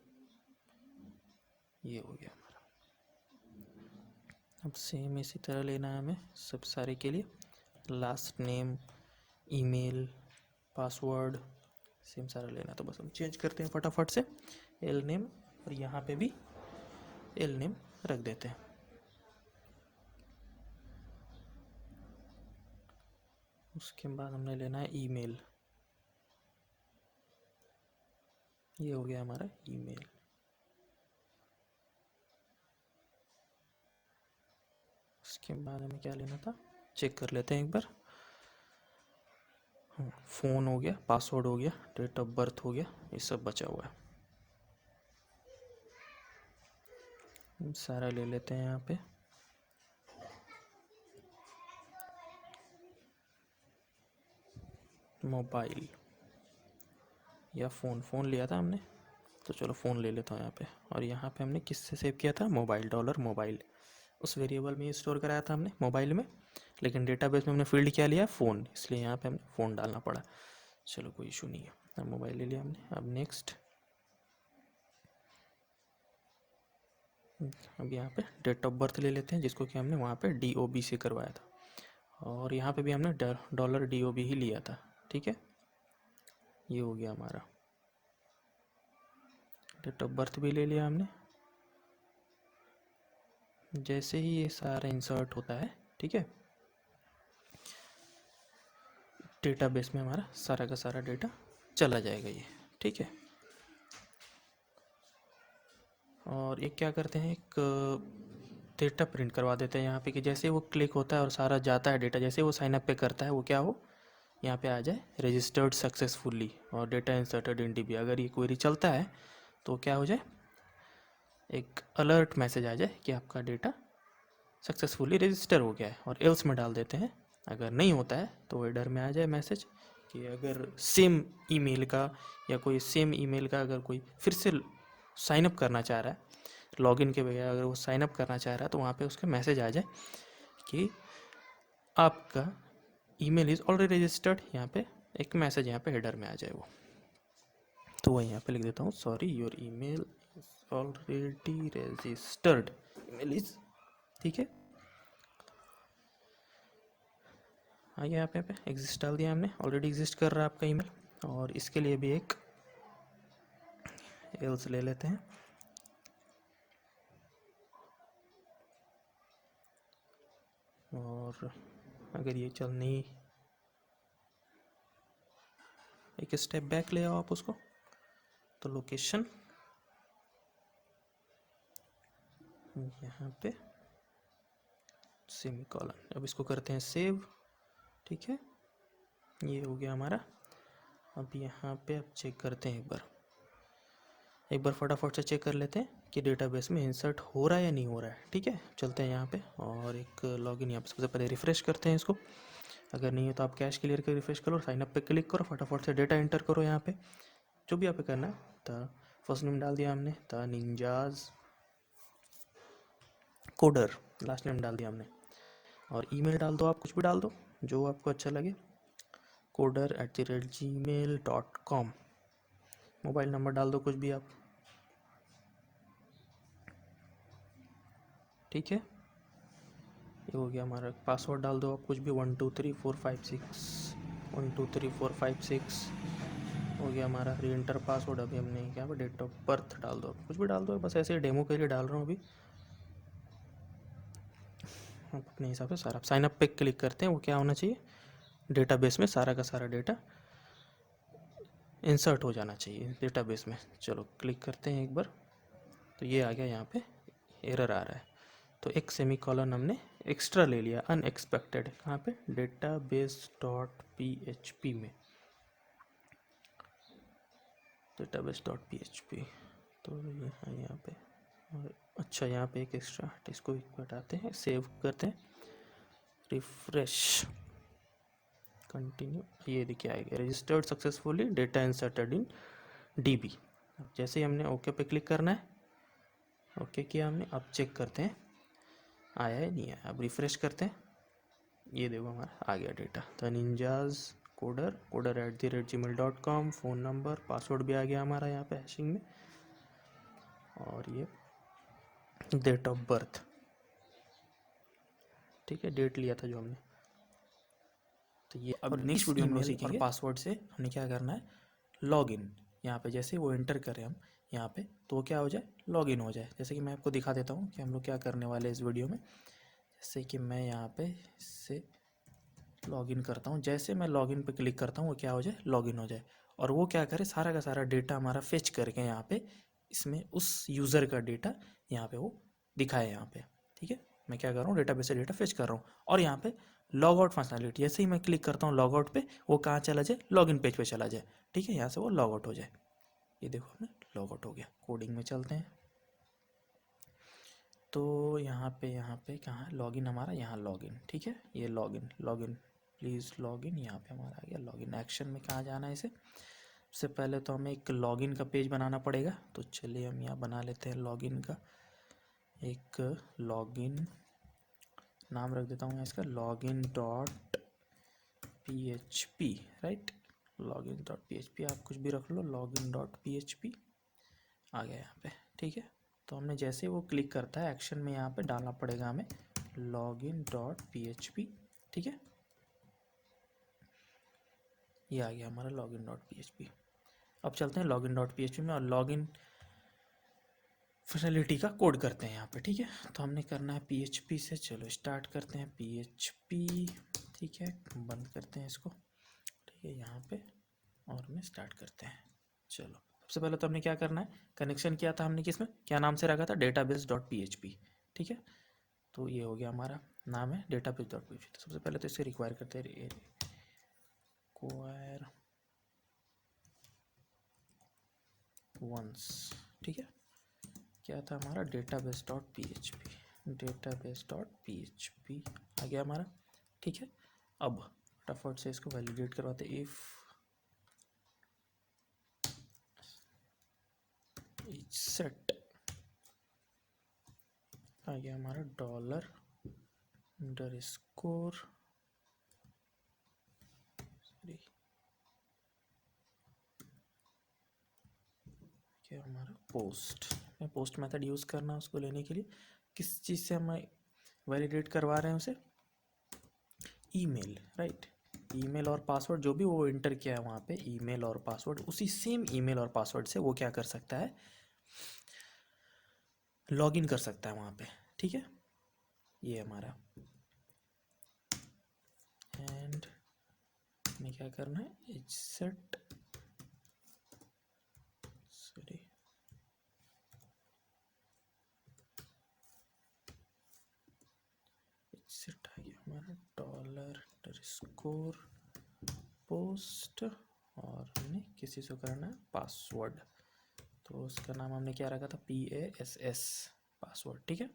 ये हो गया हमारा। अब सेम इसी तरह लेना है हमें सब सारे के लिए, last name, email, password, same सारा लेना है। तो बस हम चेंज करते हैं फटाफट से एल नेम, और यहाँ पे भी एल नेम रख देते हैं। उसके बाद हमने लेना है ईमेल, ये हो गया हमारा ईमेल। उसके बाद हमें क्या लेना था, चेक कर लेते हैं एक बार। फ़ोन हो गया, पासवर्ड हो गया, डेट ऑफ बर्थ हो गया, ये सब बचा हुआ है। सारा ले लेते हैं यहाँ पे। मोबाइल या फ़ोन लिया था हमने, तो चलो फ़ोन ले लेता हूँ यहाँ पे। और यहाँ पे हमने किससे सेव किया था, मोबाइल, $मोबाइल, उस वेरिएबल में स्टोर कराया था हमने मोबाइल में, लेकिन डेटाबेस में हमने फील्ड क्या लिया, फ़ोन, इसलिए यहाँ पे हमें फ़ोन डालना पड़ा। चलो कोई इशू नहीं है, अब मोबाइल ले लिया हमने। अब नेक्स्ट, अब यहाँ पे डेट ऑफ बर्थ ले लेते हैं, जिसको कि हमने वहाँ पे DOB से करवाया था, और यहाँ पे भी हमने $DOB ही लिया था, ठीक है। ये हो गया हमारा, डेट ऑफ बर्थ भी ले लिया हमने। जैसे ही ये सारा इंसर्ट होता है, ठीक है, डेटाबेस में हमारा सारा का सारा डेटा चला जाएगा ये, ठीक है। और एक क्या करते हैं, एक डेटा प्रिंट करवा देते हैं यहाँ पे, कि जैसे वो क्लिक होता है और सारा जाता है डेटा, जैसे वो साइन अप पे करता है, वो क्या हो, यहाँ पे आ जाए रजिस्टर्ड सक्सेसफुली और डेटा इंसर्टेड इन DB। अगर ये क्वेरी चलता है तो क्या हो जाए, एक अलर्ट मैसेज आ जाए कि आपका डेटा सक्सेसफुली रजिस्टर हो गया है, और एल्स में डाल देते हैं। अगर नहीं होता है तो एडर में आ जाए मैसेज कि अगर सेम ईमेल का या कोई सेम ईमेल का अगर कोई फिर से साइन अप करना चाह रहा है, लॉगिन के बगैर अगर वो साइन अप करना चाह रहा है, तो वहाँ पे उसका मैसेज आ जाए कि आपका ईमेल इज़ ऑलरेडी रजिस्टर्ड। यहाँ पे एक मैसेज यहाँ पे हेडर में आ जाए वो, तो वही यहाँ पे लिख देता हूँ, sorry your email is already registered, email is, ठीक है। आगे यहाँ पे एग्जिस्ट डाल दिया हमने, ऑलरेडी एग्जिस्ट कर रहा है आपका ईमेल। और इसके लिए भी एक एल्स ले लेते हैं। और अगर ये चल नहीं, एक स्टेप बैक ले आओ आप उसको, तो लोकेशन यहाँ पे सेमीकोलन, अब इसको करते हैं सेव, ठीक है। ये हो गया हमारा। अब यहाँ पे अब चेक करते हैं एक बार फटाफट से चेक कर लेते हैं कि डेटाबेस में इंसर्ट हो रहा है या नहीं हो रहा है, ठीक है। चलते हैं यहाँ पे और एक लॉगिन यहाँ पे सबसे पहले रिफ़्रेश करते हैं इसको। अगर नहीं है तो आप कैश क्लियर कर रिफ़्रेश करो और साइनअप पे क्लिक करो, फटाफट से डेटा एंटर करो यहाँ पे जो भी यहाँ पे करना है। तो फर्स्ट नेम डाल दिया हमने, the ninjas coder, last name डाल दिया हमने, और ईमेल डाल दो, आप कुछ भी डाल दो जो आपको अच्छा लगे, coder@gmail.com। मोबाइल नंबर डाल दो कुछ भी आप, ठीक है। ये हो गया हमारा। पासवर्ड डाल दो आप कुछ भी, 1 2 3 4 5 6 12345 हो गया हमारा। री एंटर पासवर्ड अभी हमने क्या पे डेट ऑफ बर्थ डाल दो, कुछ भी डाल दो, बस ऐसे ही डेमो के लिए डाल रहा हूँ अभी। आप अपने हिसाब से सारा साइन अप पे क्लिक करते हैं, वो क्या होना चाहिए, डेटाबेस में सारा का सारा डेटा इंसर्ट हो जाना चाहिए डेटाबेस में। चलो क्लिक करते हैं एक बार, तो ये आ गया, यहाँ पे एरर आ रहा है। तो एक सेमी कॉलन हमने एक्स्ट्रा ले लिया अनएक्सपेक्टेड, कहाँ पे, database dot P H P में, database dot P H P. तो यहाँ पे, और अच्छा यहाँ पे एक एक्स्ट्रा, इसको हटाते हैं, सेव करते हैं, रिफ्रेश, कंटिन्यू, ये देखिए आएगा registered successfully data inserted in dB. जैसे ही हमने ओके पे क्लिक करना है, ओके किया हमने, अब चेक करते हैं आया है नहीं आया। अब रिफ्रेश करते हैं, ये देखो हमारा आ गया data, the ninjas coder@gmail.com, phone number, password भी आ गया हमारा यहाँ पे हैशिंग में, और ये डेट ऑफ बर्थ, ठीक है, डेट लिया था जो हमने। तो ये अब और नेक्स्ट इस वीडियो हम लोग ईमेल और सीखेंगे पासवर्ड से हमें क्या करना है, लॉगिन। यहाँ पे जैसे वो एंटर करें हम यहाँ पे, तो वो क्या हो जाए, लॉगिन हो जाए। जैसे कि मैं आपको दिखा देता हूँ कि हम लोग क्या करने वाले हैं इस वीडियो में। जैसे कि मैं यहाँ पे इससे लॉगिन करता हूँ, जैसे मैं लॉगिन पे क्लिक करता हूँ वो क्या हो जाए, लॉगिन हो जाए, और वो क्या करे, सारा का सारा डेटा हमारा फेच करके यहाँ पे इसमें उस यूज़र का डेटा यहाँ पे वो दिखाए यहाँ पे। ठीक है, मैं क्या कर रहा हूँ, डेटाबेस से डेटा फेच कर रहा हूँ, और यहाँ पे लॉग आउट फंक्शनलिटी, जैसे ही मैं क्लिक करता हूँ लॉग आउट पे, वो कहाँ चला जाए, लॉगिन पेज पे चला जाए। ठीक है, यहाँ से वो लॉग आउट हो जाए। ये देखो हमने लॉग आउट हो गया। कोडिंग में चलते हैं, तो यहाँ पे कहाँ है लॉगिन हमारा, यहाँ लॉगिन, ठीक है, ये लॉगिन, लॉगिन प्लीज़ लॉगिन, यहाँ पे हमारा आ गया लॉगिन। एक्शन में कहाँ जाना है इसे, सबसे पहले तो हमें एक लॉगिन का पेज बनाना पड़ेगा। तो चलिए हम यहाँ बना लेते हैं लॉगिन का एक, लॉगिन नाम रख देता हूँ मैं इसका, login dot P H P, right, login dot P H P, आप कुछ भी रख लो, login dot P H P आ गया यहाँ पे। ठीक है, तो हमने जैसे वो क्लिक करता है एक्शन में, यहाँ पे डालना पड़ेगा हमें login dot P H P. ठीक है, ये आ गया हमारा login dot P H P. अब चलते हैं login dot P H P में, और लॉगिन फैसिलिटी का कोड करते हैं यहाँ पे। ठीक है, तो हमने करना है पी एच पी से, चलो स्टार्ट करते हैं पी एच पी। ठीक है, बंद करते हैं इसको, ठीक है, यहाँ पे, और हमें स्टार्ट करते हैं। चलो, सबसे पहले तो हमने क्या करना है, कनेक्शन किया था हमने किसमें, क्या नाम से रखा था, database dot P H P. ठीक है, तो ये हो गया हमारा नाम है database dot P H P. सबसे पहले तो इसे रिक्वायर करते हैं, रिक्वायर वंस। ठीक है, क्या था हमारा, database dot P H P, database dot P H P आ गया हमारा। ठीक है, अब फटाफट से इसको वैलिडेट करवाते, इफ सेट आ गया हमारा डॉलर अंडरस्कोर, सॉरी क्या हमारा पोस्ट, मैं पोस्ट मेथड यूज़ करना उसको लेने के लिए, किस चीज़ से हम वैलिडेट करवा रहे हैं उसे, ईमेल, राइट, ईमेल और पासवर्ड जो भी वो इंटर किया है वहाँ पे, ईमेल और पासवर्ड, उसी सेम ईमेल और पासवर्ड से वो क्या कर सकता है, लॉगिन कर सकता है वहाँ पे। ठीक है, ये हमारा, एंड हमें क्या करना है, सेट, सॉरी सेट आ गया हमारा डॉलर अंडरस्कोर पोस्ट, और हमने किसी से करना है पासवर्ड, तो उसका नाम हमने क्या रखा था, PASS पासवर्ड। ठीक है,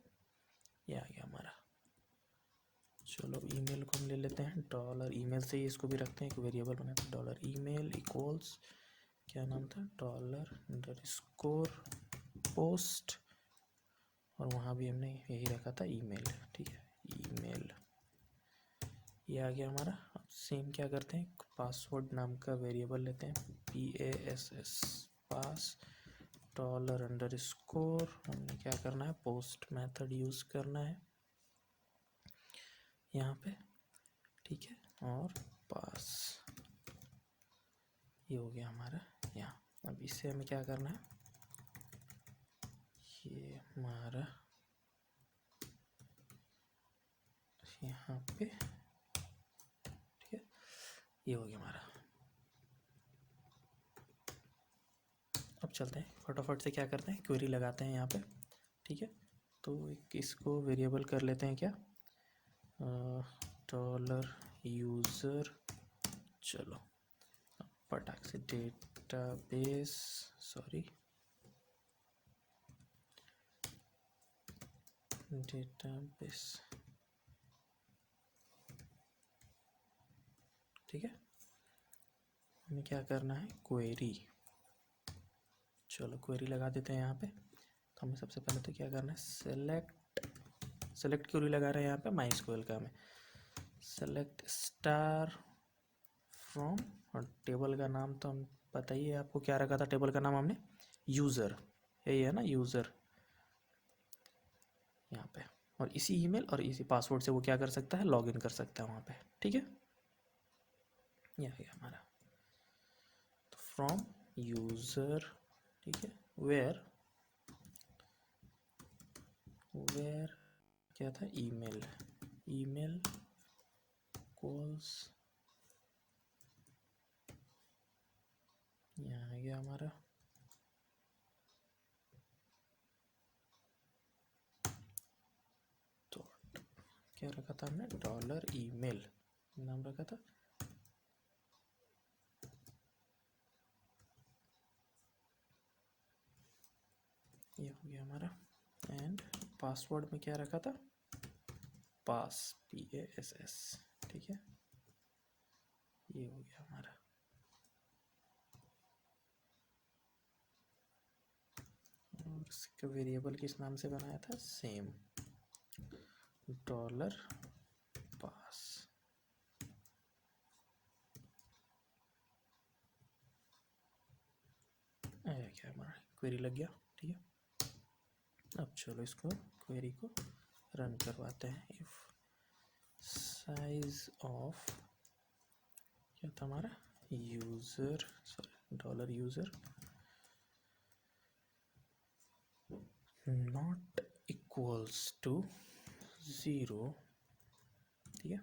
ये आ गया हमारा। चलो ईमेल को हम ले लेते हैं, डॉलर ईमेल से ही इसको भी रखते हैं, एक वेरिएबल बनाते हैं, डॉलर ईमेल इक्वल्स, क्या नाम था, डॉलर अंडरस्कोर पोस्ट, और वहाँ भी हमने यही रखा था ईमेल। ठीक है, ईमेल, ये आ गया हमारा। अब सेम क्या करते हैं, पासवर्ड नाम का वेरिएबल लेते हैं, PASS पास डॉलर अंडरस्कोर, हमने क्या करना है, पोस्ट मेथड यूज़ करना है यहाँ पे। ठीक है, और पास, ये हो गया हमारा यहाँ। अब इससे हमें क्या करना है, ये हमारा यहाँ पे, ठीक है, ये हो गया हमारा। अब चलते हैं फटाफट से, क्या करते हैं, क्वेरी लगाते हैं यहाँ पे, ठीक है। तो इसको वेरिएबल कर लेते हैं क्या, डॉलर यूज़र, चलो फटाक से डेटाबेस, सॉरी डेटाबेस, ठीक है। हमें क्या करना है, क्वेरी, चलो क्वेरी लगा देते हैं यहाँ पे। तो हमें सबसे पहले तो क्या करना है, सेलेक्ट क्वेरी लगा रहे हैं यहाँ पे MySQL का। हमें सेलेक्ट स्टार फ्रॉम, और टेबल का नाम तो हम पता ही है आपको, क्या रखा था टेबल का नाम हमने, यूज़र, यही है ना, यूज़र यहाँ पे। और इसी ईमेल और इसी पासवर्ड से वो क्या कर सकता है, लॉगिन कर सकता है वहाँ पे, ठीक है। यह है हमारा, तो फ्रॉम यूज़र, ठीक है, वेयर क्या था, ईमेल कॉल्स, यहाँ आ गया हमारा। तो क्या रखा था हमने, डॉलर ईमेल नाम रखा था, ये हो गया हमारा। एंड पासवर्ड में क्या रखा था, PASS, ठीक है, ये हो गया हमारा। और इसका वेरिएबल किस नाम से बनाया था, सेम, डॉलर पास, क्या हमारा क्वेरी लग गया, ठीक है। अब चलो इसको, क्वेरी को रन करवाते हैं। इफ साइज ऑफ, क्या था हमारा, user, sorry dollar user not equals to 0, ठीक है।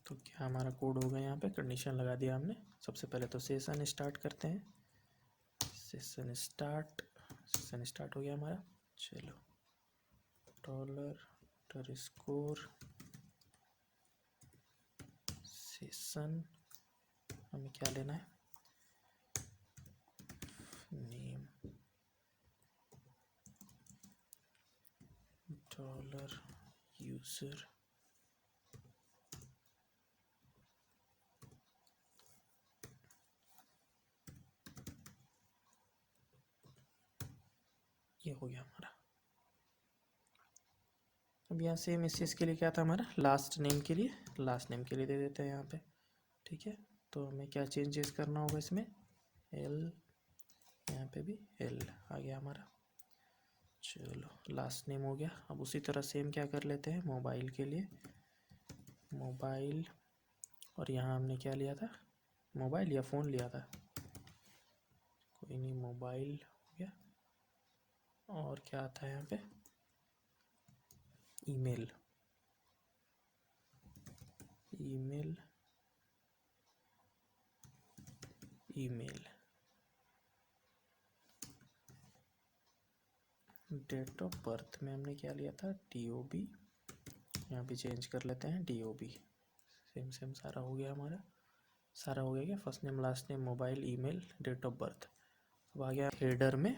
तो क्या हमारा कोड होगा, यहाँ पे कंडीशन लगा दिया हमने। सबसे पहले तो सेशन स्टार्ट करते हैं, सेशन स्टार्ट हो गया हमारा। चलो $_ सेशन, हमें क्या लेना है, नेम डॉलर यूज़र, ये हो गया हमारा। अब यहाँ सेम इस चीज़ के लिए क्या था हमारा, लास्ट नेम के लिए दे देते हैं यहाँ पे, ठीक है। तो हमें क्या चेंजेस करना होगा इसमें, L, यहाँ पे भी L आ गया हमारा। चलो लास्ट नेम हो गया। अब उसी तरह सेम क्या कर लेते हैं, मोबाइल के लिए, मोबाइल, और यहाँ हमने क्या लिया था, मोबाइल या फ़ोन लिया था, कोई नहीं, मोबाइल हो गया। और क्या आता है यहाँ पे, ईमेल, डेट ऑफ बर्थ में हमने क्या लिया था, DOB, यहाँ भी चेंज कर लेते हैं DOB। सेम सारा हो गया हमारा, सारा हो गया क्या, first name, last name, mobile, email, date of birth. अब आ गया हेडर में,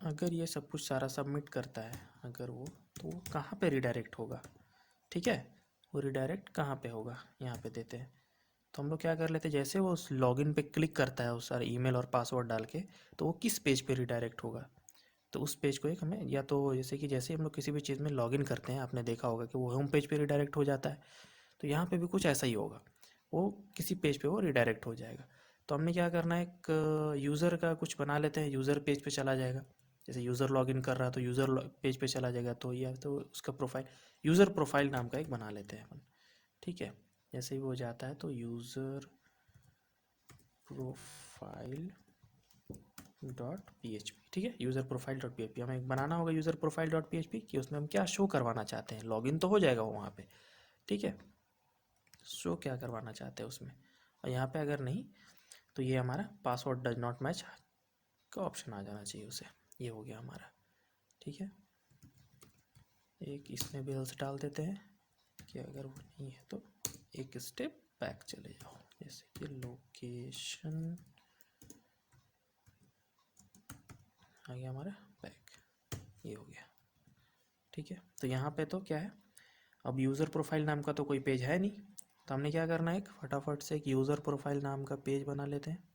अगर ये सब कुछ सारा सबमिट करता है, अगर वो, तो वो कहाँ पे रिडायरेक्ट होगा, ठीक है, वो रिडायरेक्ट कहाँ पे होगा, यहाँ पे देते हैं। तो हम लोग क्या कर लेते हैं, जैसे वो उस लॉगिन पे क्लिक करता है उस सारे ईमेल और पासवर्ड डाल के, तो वो किस पेज पे रिडायरेक्ट होगा, तो उस पेज को एक हमें, या तो जैसे हम लोग किसी भी चीज़ में लॉगिन करते हैं, आपने देखा होगा कि वो होम पेज पे रिडायरेक्ट हो जाता है, तो यहाँ पे भी कुछ ऐसा ही होगा, वो किसी पेज पे वो रिडायरेक्ट हो जाएगा। तो हमने क्या करना है, एक यूज़र का कुछ बना लेते हैं, यूज़र पेज पे चला जाएगा। जैसे यूज़र लॉगिन कर रहा है तो यूज़र पेज पे चला जाएगा, तो या तो उसका प्रोफाइल, यूज़र प्रोफाइल नाम का एक बना लेते हैं अपन, ठीक है। जैसे ही वो जाता है तो यूज़र प्रोफाइल डॉट PHP, ठीक है, यूज़र प्रोफाइल डॉट PHP हमें बनाना होगा यूज़र प्रोफाइल डॉट PHP कि उसमें हम क्या शो करवाना चाहते हैं। लॉगिन तो हो जाएगा वो वहाँ पे, ठीक है, शो क्या करवाना चाहते हैं उसमें। और यहाँ पे अगर नहीं तो ये हमारा पासवर्ड डज नॉट मैच का ऑप्शन आ जाना चाहिए उसे। ये हो गया हमारा, ठीक है। एक इसमें भी एल्स डाल देते हैं कि अगर वो नहीं है तो एक स्टेप बैक चले जाओ, जैसे कि लोकेशन आ गया हमारा बैक, ये हो गया, ठीक है। तो यहाँ पे तो क्या है, अब यूज़र प्रोफाइल नाम का तो कोई पेज है नहीं, तो हमने क्या करना है, एक फटाफट से एक यूज़र प्रोफाइल नाम का पेज बना लेते हैं।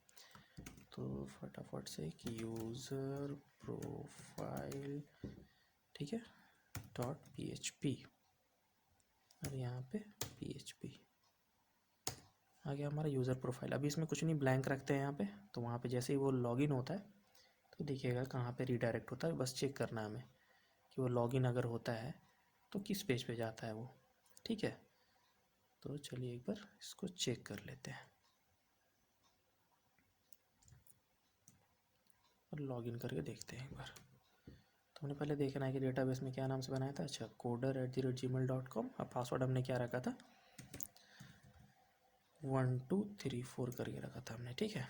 तो फटाफट से एक यूज़र प्रोफाइल, ठीक है, डॉट PHP और यहाँ पे PHP आ गया हमारा यूज़र प्रोफाइल। अभी इसमें कुछ नहीं, ब्लैंक रखते हैं यहाँ पे। तो वहाँ पे जैसे ही वो लॉगिन होता है तो देखिएगा कहाँ पे रीडायरेक्ट होता है, बस चेक करना है हमें कि वो लॉगिन अगर होता है तो किस पेज पे जाता है वो, ठीक है। तो चलिए एक बार इसको चेक कर लेते हैं और लॉगिन करके देखते हैं एक बार। तो हमने पहले देखना है कि डेटाबेस में क्या नाम से बनाया था। अच्छा, coder@gmail.com। और पासवर्ड हमने क्या रखा था, 1234 करके रखा था हमने, ठीक है,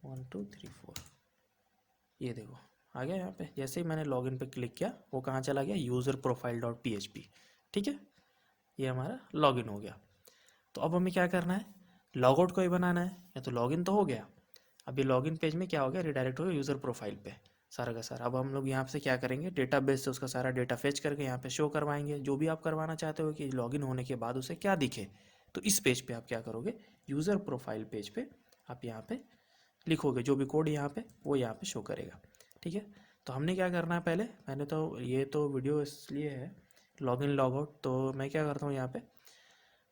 1234। ये देखो आ गया यहाँ पे। जैसे ही मैंने लॉगिन पे क्लिक किया वो कहाँ चला गया, यूज़र प्रोफाइल डॉट PHP, ठीक है, ये हमारा लॉगिन हो गया। तो अब हमें क्या करना है, लॉगआउट को ही बनाना है। या तो लॉगिन तो हो गया, अभी लॉगिन पेज में क्या हो गया, रिडायरेक्ट हो गया यूज़र प्रोफाइल पे सारा का सारा। अब हम लोग यहाँ से क्या करेंगे, डेटाबेस से उसका सारा डेटा फेच करके यहाँ पे शो करवाएंगे, जो भी आप करवाना चाहते हो कि लॉगिन होने के बाद उसे क्या दिखे। तो इस पेज पे आप क्या करोगे, यूज़र प्रोफाइल पेज पे आप यहाँ पे लिखोगे जो भी कोड यहाँ पे वो यहाँ पे शो करेगा, ठीक है। तो हमने क्या करना है, पहले मैंने तो ये तो वीडियो इसलिए है लॉगिन लॉगआउट, तो मैं क्या करता हूँ यहाँ पे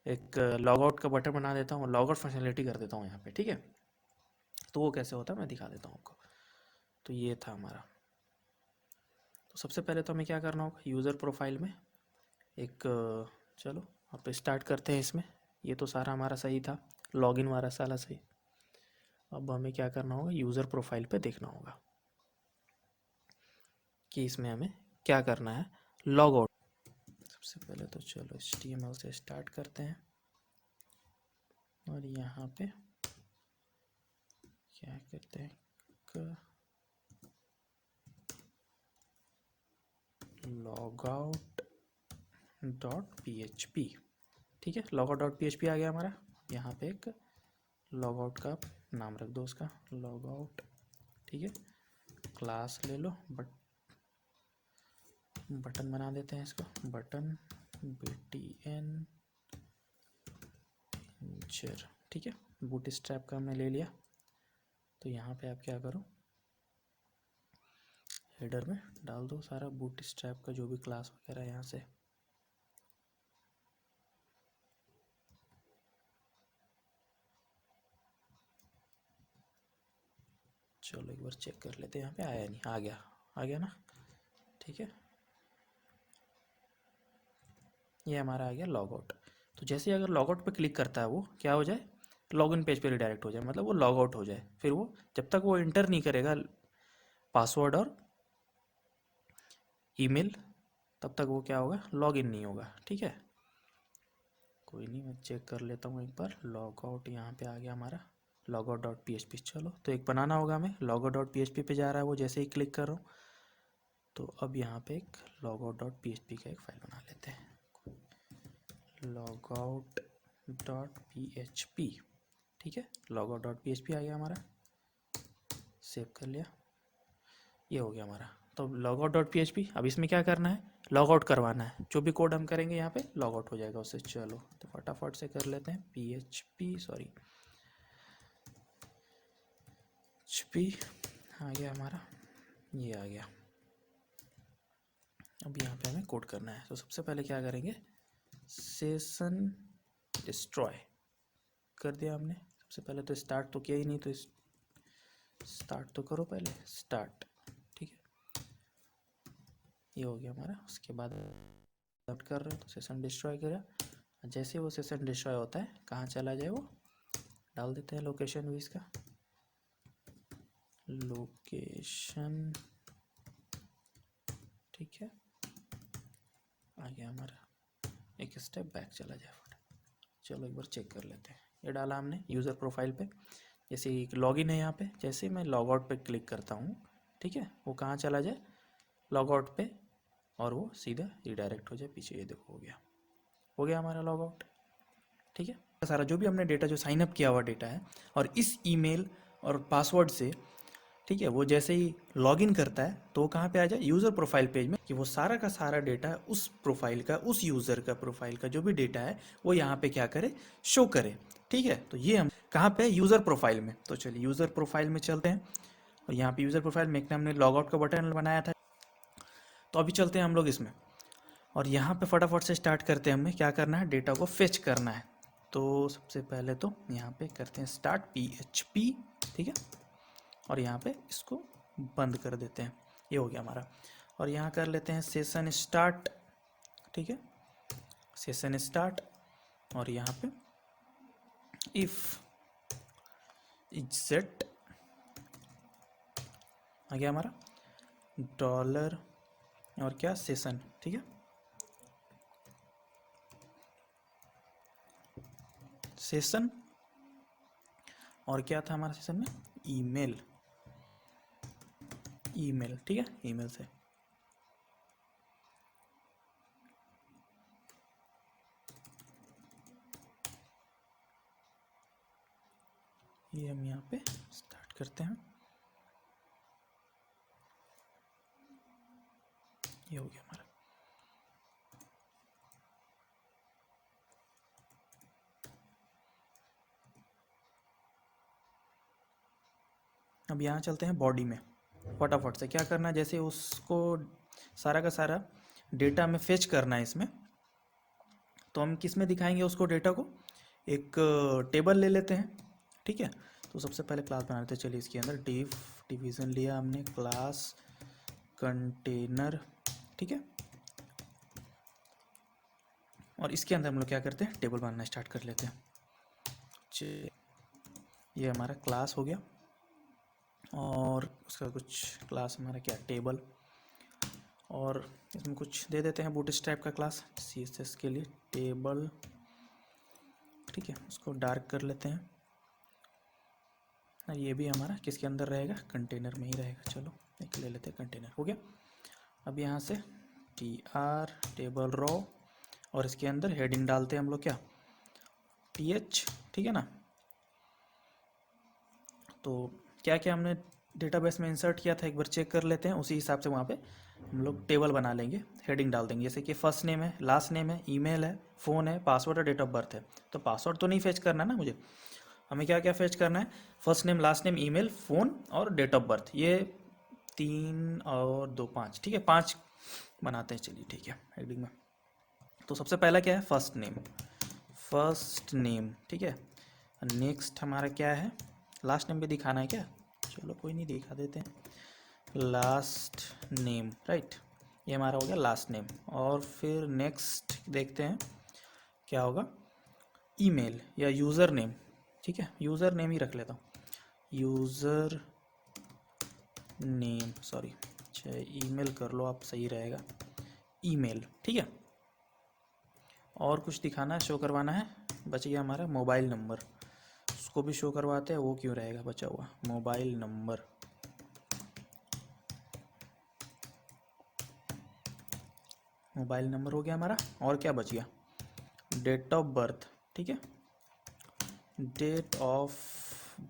एक लॉगआउट का बटन बना देता हूँ, लॉगआउट फंक्शनलिटी कर देता हूँ यहाँ पे, ठीक है। तो वो कैसे होता है मैं दिखा देता हूँ आपको। तो ये था हमारा। तो सबसे पहले तो हमें क्या करना होगा, यूज़र प्रोफाइल में एक चलो आप स्टार्ट करते हैं इसमें। ये तो सारा हमारा सही था, लॉगिन वाला सारा सही। अब हमें क्या करना होगा, यूज़र प्रोफाइल पे देखना होगा कि इसमें हमें क्या करना है, लॉग आउट। सबसे पहले तो चलो HTML से स्टार्ट करते हैं और यहाँ पे क्या करते हैं, लॉगआउट डॉट PHP, ठीक है, लॉगआउट डॉट PHP आ गया हमारा। यहाँ पे एक लॉगआउट का नाम रख दो उसका, लॉगआउट, ठीक है। क्लास ले लो, बटन बना देते हैं इसको, बटन BTN इंचर, ठीक है। बूट स्ट्रैप का हमने ले लिया। तो यहाँ पे आप क्या करो, हेडर में डाल दो सारा बूट स्ट्रैप का जो भी क्लास वगैरह यहाँ से। चलो एक बार चेक कर लेते हैं, यहाँ पे आया नहीं, आ गया ना, ठीक है। ये हमारा आ गया लॉगआउट। तो जैसे ही अगर लॉगआउट पे क्लिक करता है वो क्या हो जाए, लॉगिन पेज पे रिडायरेक्ट हो जाए, मतलब वो लॉगआउट हो जाए। फिर वो जब तक वो इंटर नहीं करेगा पासवर्ड और ईमेल तब तक वो क्या होगा, लॉगिन नहीं होगा, ठीक है। कोई नहीं, मैं चेक कर लेता हूँ एक बार। लॉगआउट यहाँ पे आ गया हमारा, लॉगआउट डॉट PHP। चलो तो एक बनाना होगा हमें, लॉगआउट डॉट PHP पे जा रहा है वो, जैसे ही क्लिक कर रहा हूँ। तो अब यहाँ पे एक लॉगआउट डॉट PHP का एक फाइल बना लेते हैं, लॉगआउट डॉट PHP, ठीक है। लॉगआउट डॉट PHP आ गया हमारा, सेव कर लिया, ये हो गया हमारा। तो लॉगआउट डॉट PHP, अब इसमें क्या करना है, लॉगआउट करवाना है। जो भी कोड हम करेंगे यहाँ पे लॉगआउट हो जाएगा उससे। चलो तो फटाफट से कर लेते हैं, PHP आ गया हमारा, ये आ गया। अब यहाँ पे हमें कोड करना है। तो सबसे पहले क्या करेंगे, सेशन डिस्ट्रॉय कर दिया हमने। सबसे पहले तो स्टार्ट तो किया ही नहीं, तो स्टार्ट तो करो पहले, स्टार्ट, ठीक है, ये हो गया हमारा। उसके बाद एक्सेप्ट कर रहे हो तो सेशन डिस्ट्रॉय करेगा। जैसे वो सेशन डिस्ट्रॉय होता है कहाँ चला जाए वो डाल देते हैं लोकेशन भी इसका, लोकेशन, ठीक है, आ गया हमारा, एक स्टेप बैक चला जाए फटाफट। चलो एक बार चेक कर लेते हैं। ये डाला हमने यूज़र प्रोफाइल पे, जैसे लॉगिन है यहाँ पे, जैसे मैं लॉग आउट पे क्लिक करता हूँ, ठीक है, वो कहाँ चला जाए, लॉग आउट पे, और वो सीधा रिडायरेक्ट हो जाए पीछे। ये देखो हो गया हमारा लॉग आउट, ठीक है। सारा जो भी हमने डेटा जो साइन अप किया हुआ डेटा है, और इस ईमेल और पासवर्ड से, ठीक है, वो जैसे ही लॉगिन करता है तो वो कहाँ पे आ जाए, यूज़र प्रोफाइल पेज में, कि वो सारा का सारा डेटा उस प्रोफाइल का, उस यूज़र का प्रोफाइल का जो भी डेटा है वो यहाँ पे क्या करे, शो करे, ठीक है। तो ये हम कहाँ पे, यूज़र प्रोफाइल में। तो चलिए यूज़र प्रोफाइल में चलते हैं, और यहाँ पे यूज़र प्रोफाइल में एक हमने लॉग आउट का बटन बनाया था। तो अभी चलते हैं हम लोग इसमें, और यहाँ पे फटाफट से स्टार्ट करते हैं। हमें क्या करना है, डेटा को फेच करना है। तो सबसे पहले तो यहाँ पे करते हैं स्टार्ट PHP, ठीक है, और यहाँ पे इसको बंद कर देते हैं। ये हो गया हमारा। और यहाँ कर लेते हैं सेशन स्टार्ट, ठीक है, सेशन स्टार्ट, और यहाँ पे इफ एग्जिट आ गया हमारा, डॉलर और क्या, सेशन, ठीक है, सेशन, और क्या था हमारा सेशन में, ईमेल, ईमेल, ठीक है, ईमेल से। ये हम यहाँ पे स्टार्ट करते हैं। ये हो गया हमारा। अब यहाँ चलते हैं बॉडी में, फटाफट से क्या करना है, जैसे उसको सारा का सारा डेटा में फेच करना है इसमें। तो हम किस में दिखाएंगे उसको, डेटा को, एक टेबल ले लेते हैं, ठीक है। तो सबसे पहले क्लास बना लेते हैं। चलिए इसके अंदर डिवीज़न लिया हमने, क्लास कंटेनर, ठीक है, और इसके अंदर हम लोग क्या करते हैं, टेबल बनाना स्टार्ट कर लेते हैं। ये हमारा क्लास हो गया, और उसका कुछ क्लास हमारा क्या, टेबल, और इसमें कुछ दे देते हैं बूटस्ट्रैप का क्लास CSS के लिए, टेबल, ठीक है, उसको डार्क कर लेते हैं। और ये भी हमारा किसके अंदर रहेगा, कंटेनर में ही रहेगा। चलो एक ले लेते हैं, कंटेनर हो गया। अब यहाँ से TR टेबल रो, और इसके अंदर हेडिंग डालते हैं हम लोग क्या, TH, ठीक है ना। तो क्या क्या हमने डेटाबेस में इंसर्ट किया था एक बार चेक कर लेते हैं, उसी हिसाब से वहाँ पे हम लोग टेबल बना लेंगे, हेडिंग डाल देंगे। जैसे कि फर्स्ट नेम है, लास्ट नेम है, ईमेल है, फ़ोन है, पासवर्ड और डेट ऑफ बर्थ है। तो पासवर्ड तो नहीं फेच करना ना मुझे, हमें क्या क्या फेच करना है, first name, last name, email, phone और डेट ऑफ बर्थ। ये 3 और 2 5, ठीक है, 5 बनाते हैं। चलिए ठीक है, हेडिंग में तो सबसे पहला क्या है, फर्स्ट नेम, फर्स्ट नेम, ठीक है। नेक्स्ट हमारा क्या है, लास्ट नेम भी दिखाना है क्या, चलो कोई नहीं, दिखा देते हैं, लास्ट नेम, राइट, ये हमारा हो गया लास्ट नेम। और फिर नेक्स्ट देखते हैं क्या होगा, ईमेल या यूज़र नेम, ठीक है, यूज़र नेम ही रख लेता हूँ, यूज़र नेम, सॉरी, अच्छा ईमेल कर लो आप, सही रहेगा, ईमेल, ठीक है। और कुछ दिखाना है, शो करवाना है, बच गया हमारा मोबाइल नंबर, उसको भी शो करवाते हैं, वो क्यों रहेगा बचा हुआ, मोबाइल नंबर, मोबाइल नंबर हो गया हमारा। और क्या बच गया, डेट ऑफ बर्थ, ठीक है, डेट ऑफ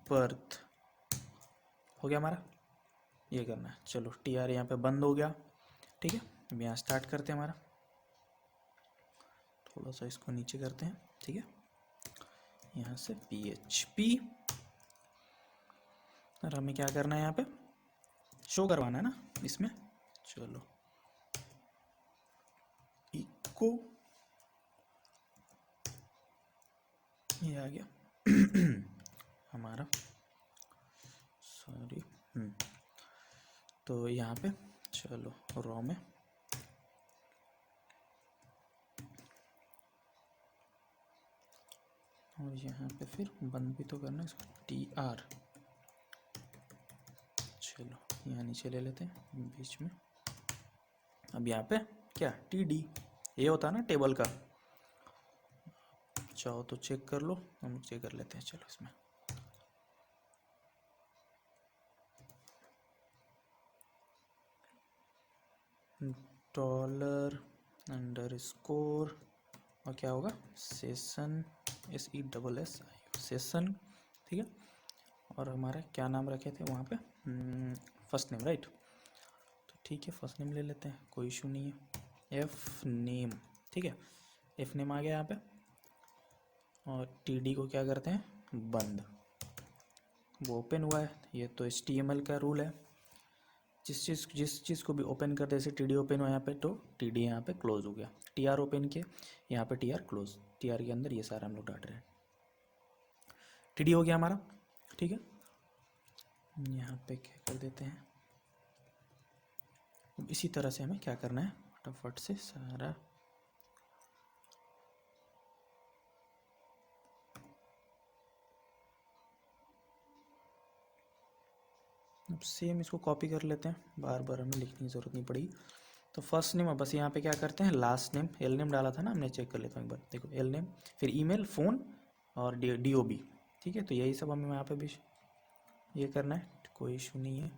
बर्थ हो गया हमारा, ये करना है। चलो TR यहाँ पे बंद हो गया, ठीक है। अब यहाँ स्टार्ट करते हैं हमारा, थोड़ा सा इसको नीचे करते हैं, ठीक है, यहाँ से PHP, और हमें क्या करना है यहाँ पे, शो करवाना है ना इसमें। चलो इको, ये आ गया हमारा, सॉरी, तो यहाँ पे चलो रॉ में और यहाँ पे फिर बंद भी तो करना है इसको, TR। चलो यहाँ नीचे ले लेते हैं बीच में। अब यहाँ पे क्या TD, ये होता है ना टेबल का, चाहो तो चेक कर लो, हम चेक कर लेते हैं। चलो इसमें $_ और क्या होगा, सेशन, SESSIO, सेशन, ठीक है। और हमारा क्या नाम रखे थे वहाँ पे, फर्स्ट नेम, राइट। तो ठीक है, फर्स्ट नेम ले लेते हैं, कोई इशू नहीं है। F नेम, ठीक है, F नेम आ गया यहाँ पे। और TD को क्या करते हैं, बंद। वो ओपन हुआ है, ये तो HTML का रूल है, जिस चीज़ को भी ओपन कर दे, जैसे TD ओपन हुआ यहाँ पे तो TD यहाँ पे क्लोज हो गया। TR ओपन किया, यहाँ पे TR क्लोज, TR के अंदर ये सारा हम लोग डाल रहे हैं। TD हो गया हमारा, ठीक है। यहाँ पे क्या कर देते हैं, इसी तरह से हमें क्या करना है, फटाफट से सारा अब सेम इसको कॉपी कर लेते हैं, बार बार हमें लिखने की ज़रूरत नहीं पड़ेगी। तो फर्स्ट नेम, बस यहाँ पे क्या करते हैं, लास्ट नेम, एल नेम डाला था ना हमने, चेक कर लेता हूँ एक बार, देखो एल नेम, फिर ईमेल, फ़ोन और DOB, ठीक है। तो यही सब हमें यहाँ पे भी ये करना है, कोई इशू नहीं है।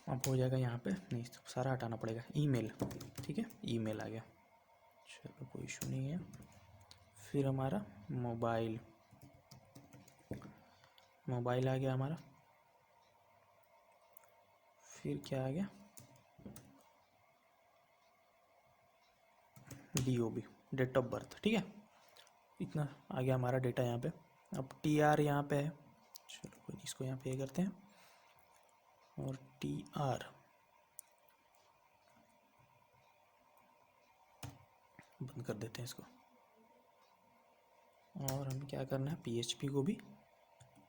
अब हो जाएगा यहाँ पे, नहीं सारा हटाना पड़ेगा, ईमेल, ठीक है, ईमेल आ गया, चलो कोई इशू नहीं है। फिर हमारा मोबाइल आ गया हमारा। फिर क्या आ गया, DOB, डेट ऑफ बर्थ, ठीक है। इतना आ गया हमारा डेटा यहाँ पे। अब TR यहाँ पे है, चलो कोई नहीं, इसको यहाँ पे ये करते हैं, और TR बंद कर देते हैं इसको। और हमें क्या करना है, PHP को भी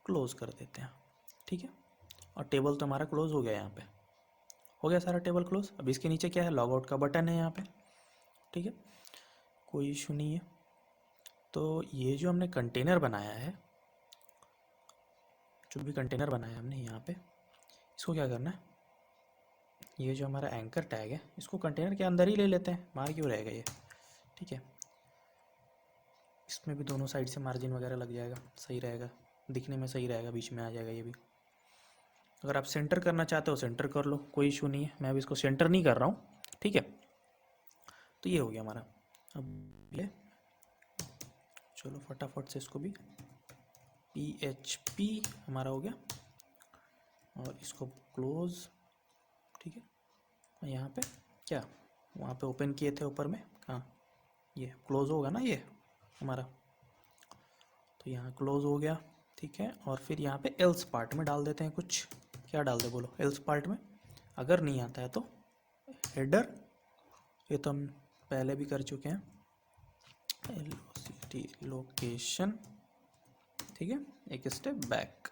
क्लोज कर देते हैं, ठीक है। और टेबल तो हमारा क्लोज हो गया, यहाँ पे हो गया सारा टेबल क्लोज। अब इसके नीचे क्या है, लॉग आउट का बटन है यहाँ पे, ठीक है, कोई इशू नहीं है। तो ये जो हमने कंटेनर बनाया है, जो भी कंटेनर बनाया हमने यहाँ पे, इसको क्या करना है, ये जो हमारा एंकर टैग है, इसको कंटेनर के अंदर ही ले लेते हैं, बाहर क्यों रहेगा ये, ठीक है। इसमें भी दोनों साइड से मार्जिन वगैरह लग जाएगा, सही रहेगा, दिखने में सही रहेगा, बीच में आ जाएगा ये भी। अगर आप सेंटर करना चाहते हो सेंटर कर लो, कोई इशू नहीं है, मैं अभी इसको सेंटर नहीं कर रहा हूँ, ठीक है। तो ये हो गया हमारा। अब ये चलो फटाफट से इसको भी, PHP हमारा हो गया, और इसको क्लोज, ठीक है। और यहाँ पे क्या, वहाँ पे ओपन किए थे ऊपर में, कहाँ, ये क्लोज होगा ना ये हमारा, तो यहाँ क्लोज हो गया, ठीक है। और फिर यहाँ पे एल्स पार्ट में डाल देते हैं कुछ, क्या डाल दे बोलो, एल्स पार्ट में अगर नहीं आता है तो हेडर, ये तो हम पहले भी कर चुके हैं, LOCT लोकेशन, ठीक है, एक स्टेप बैक,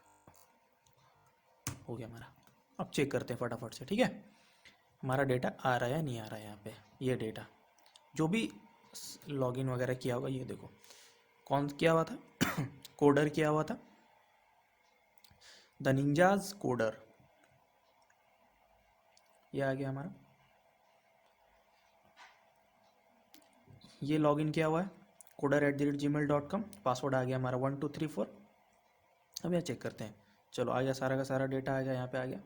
हो गया हमारा। अब चेक करते हैं फटाफट से, ठीक है, हमारा डेटा आ रहा है या नहीं आ रहा है। यहाँ पे ये डेटा जो भी लॉगिन वगैरह किया होगा, ये देखो कौन किया हुआ था कोडर किया हुआ था, द निंजाज कोडर, ये आ गया हमारा, ये लॉगिन किया हुआ है coder@gmail.com, पासवर्ड आ गया हमारा 1234। अब यहाँ चेक करते हैं, चलो आ गया सारा का सारा डेटा आ गया, यहाँ पे आ गया,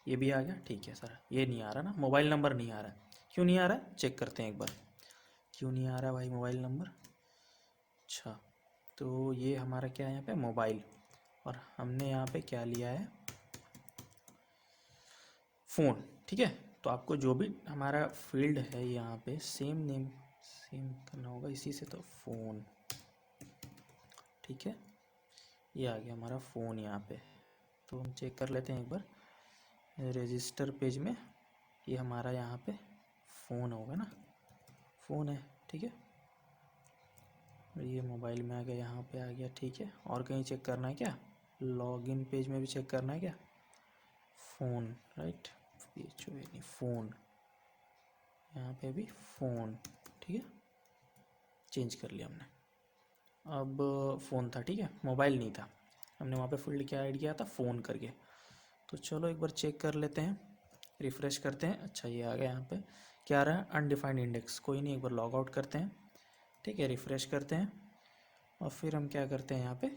ये भी आ गया, ठीक है सारा। ये नहीं आ रहा ना, मोबाइल नंबर नहीं आ रहा है, क्यों नहीं आ रहा है, चेक करते हैं एक बार, क्यों नहीं आ रहा भाई मोबाइल नंबर। अच्छा, तो ये हमारा क्या है यहाँ पे, मोबाइल, और हमने यहाँ पे क्या लिया है, फ़ोन, ठीक है। तो आपको जो भी हमारा फील्ड है यहाँ पे, सेम नेम सेम करना होगा इसी से, तो फ़ोन, ठीक है, ये आ गया हमारा फ़ोन यहाँ पे। तो हम चेक कर लेते हैं एक बार, रजिस्टर पेज में ये हमारा यहाँ पे फ़ोन होगा ना, फ़ोन है, ठीक है। ये मोबाइल में आ गया, यहाँ पे आ गया, ठीक है। और कहीं चेक करना है क्या, लॉगिन पेज में भी चेक करना है क्या, फ़ोन, राइट, नहीं फ़ोन, यहाँ पे भी फ़ोन, ठीक है। चेंज कर लिया हमने। अब फ़ोन था, ठीक है, मोबाइल नहीं था, हमने वहाँ पे फील्ड क्या ऐड किया था, फ़ोन करके। तो चलो एक बार चेक कर लेते हैं, रिफ़्रेश करते हैं। अच्छा ये आ गया, यहाँ पे क्या आ रहा है, अनडिफाइंड इंडेक्स। कोई नहीं, एक बार लॉग आउट करते हैं, ठीक है, रिफ़्रेश करते हैं और फिर हम क्या करते हैं यहाँ पे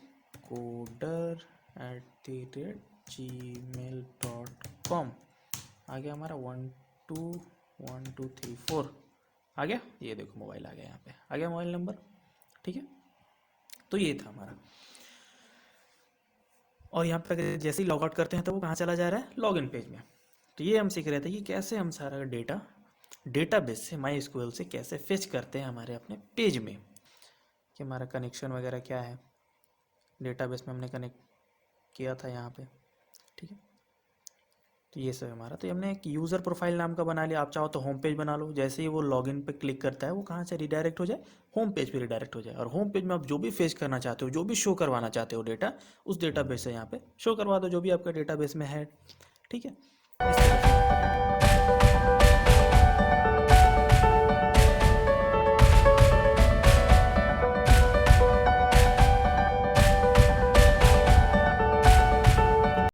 coder@gmail.com आ गया हमारा 121234 आ गया। ये देखो मोबाइल आ गया, यहाँ पे आ गया मोबाइल नंबर, ठीक है। तो ये था हमारा। और यहाँ पे अगर जैसे ही लॉग आउट करते हैं तो वो कहाँ चला जा रहा है, लॉगिन पेज में। तो ये हम सीख रहे थे कि कैसे हम सारा डेटा डेटाबेस से माई एसक्यूएल से कैसे फेच करते हैं हमारे अपने पेज में, कि हमारा कनेक्शन वगैरह क्या है, डेटाबेस में हमने कनेक्ट किया था यहाँ पे, ठीक है। तो ये सब हमारा, तो हमने एक यूज़र प्रोफाइल नाम का बना लिया। आप चाहो तो होम पेज बना लो, जैसे ही वो लॉगिन पे क्लिक करता है वो कहाँ से रिडायरेक्ट हो जाए, होम पेज पे रिडायरेक्ट हो जाए। और होम पेज में आप जो भी फेच करना चाहते हो, जो भी शो करवाना चाहते हो डेटा, उस डेटाबेस से यहाँ पे शो करवा दो, जो भी आपका डेटाबेस में है, ठीक है। इस तरह से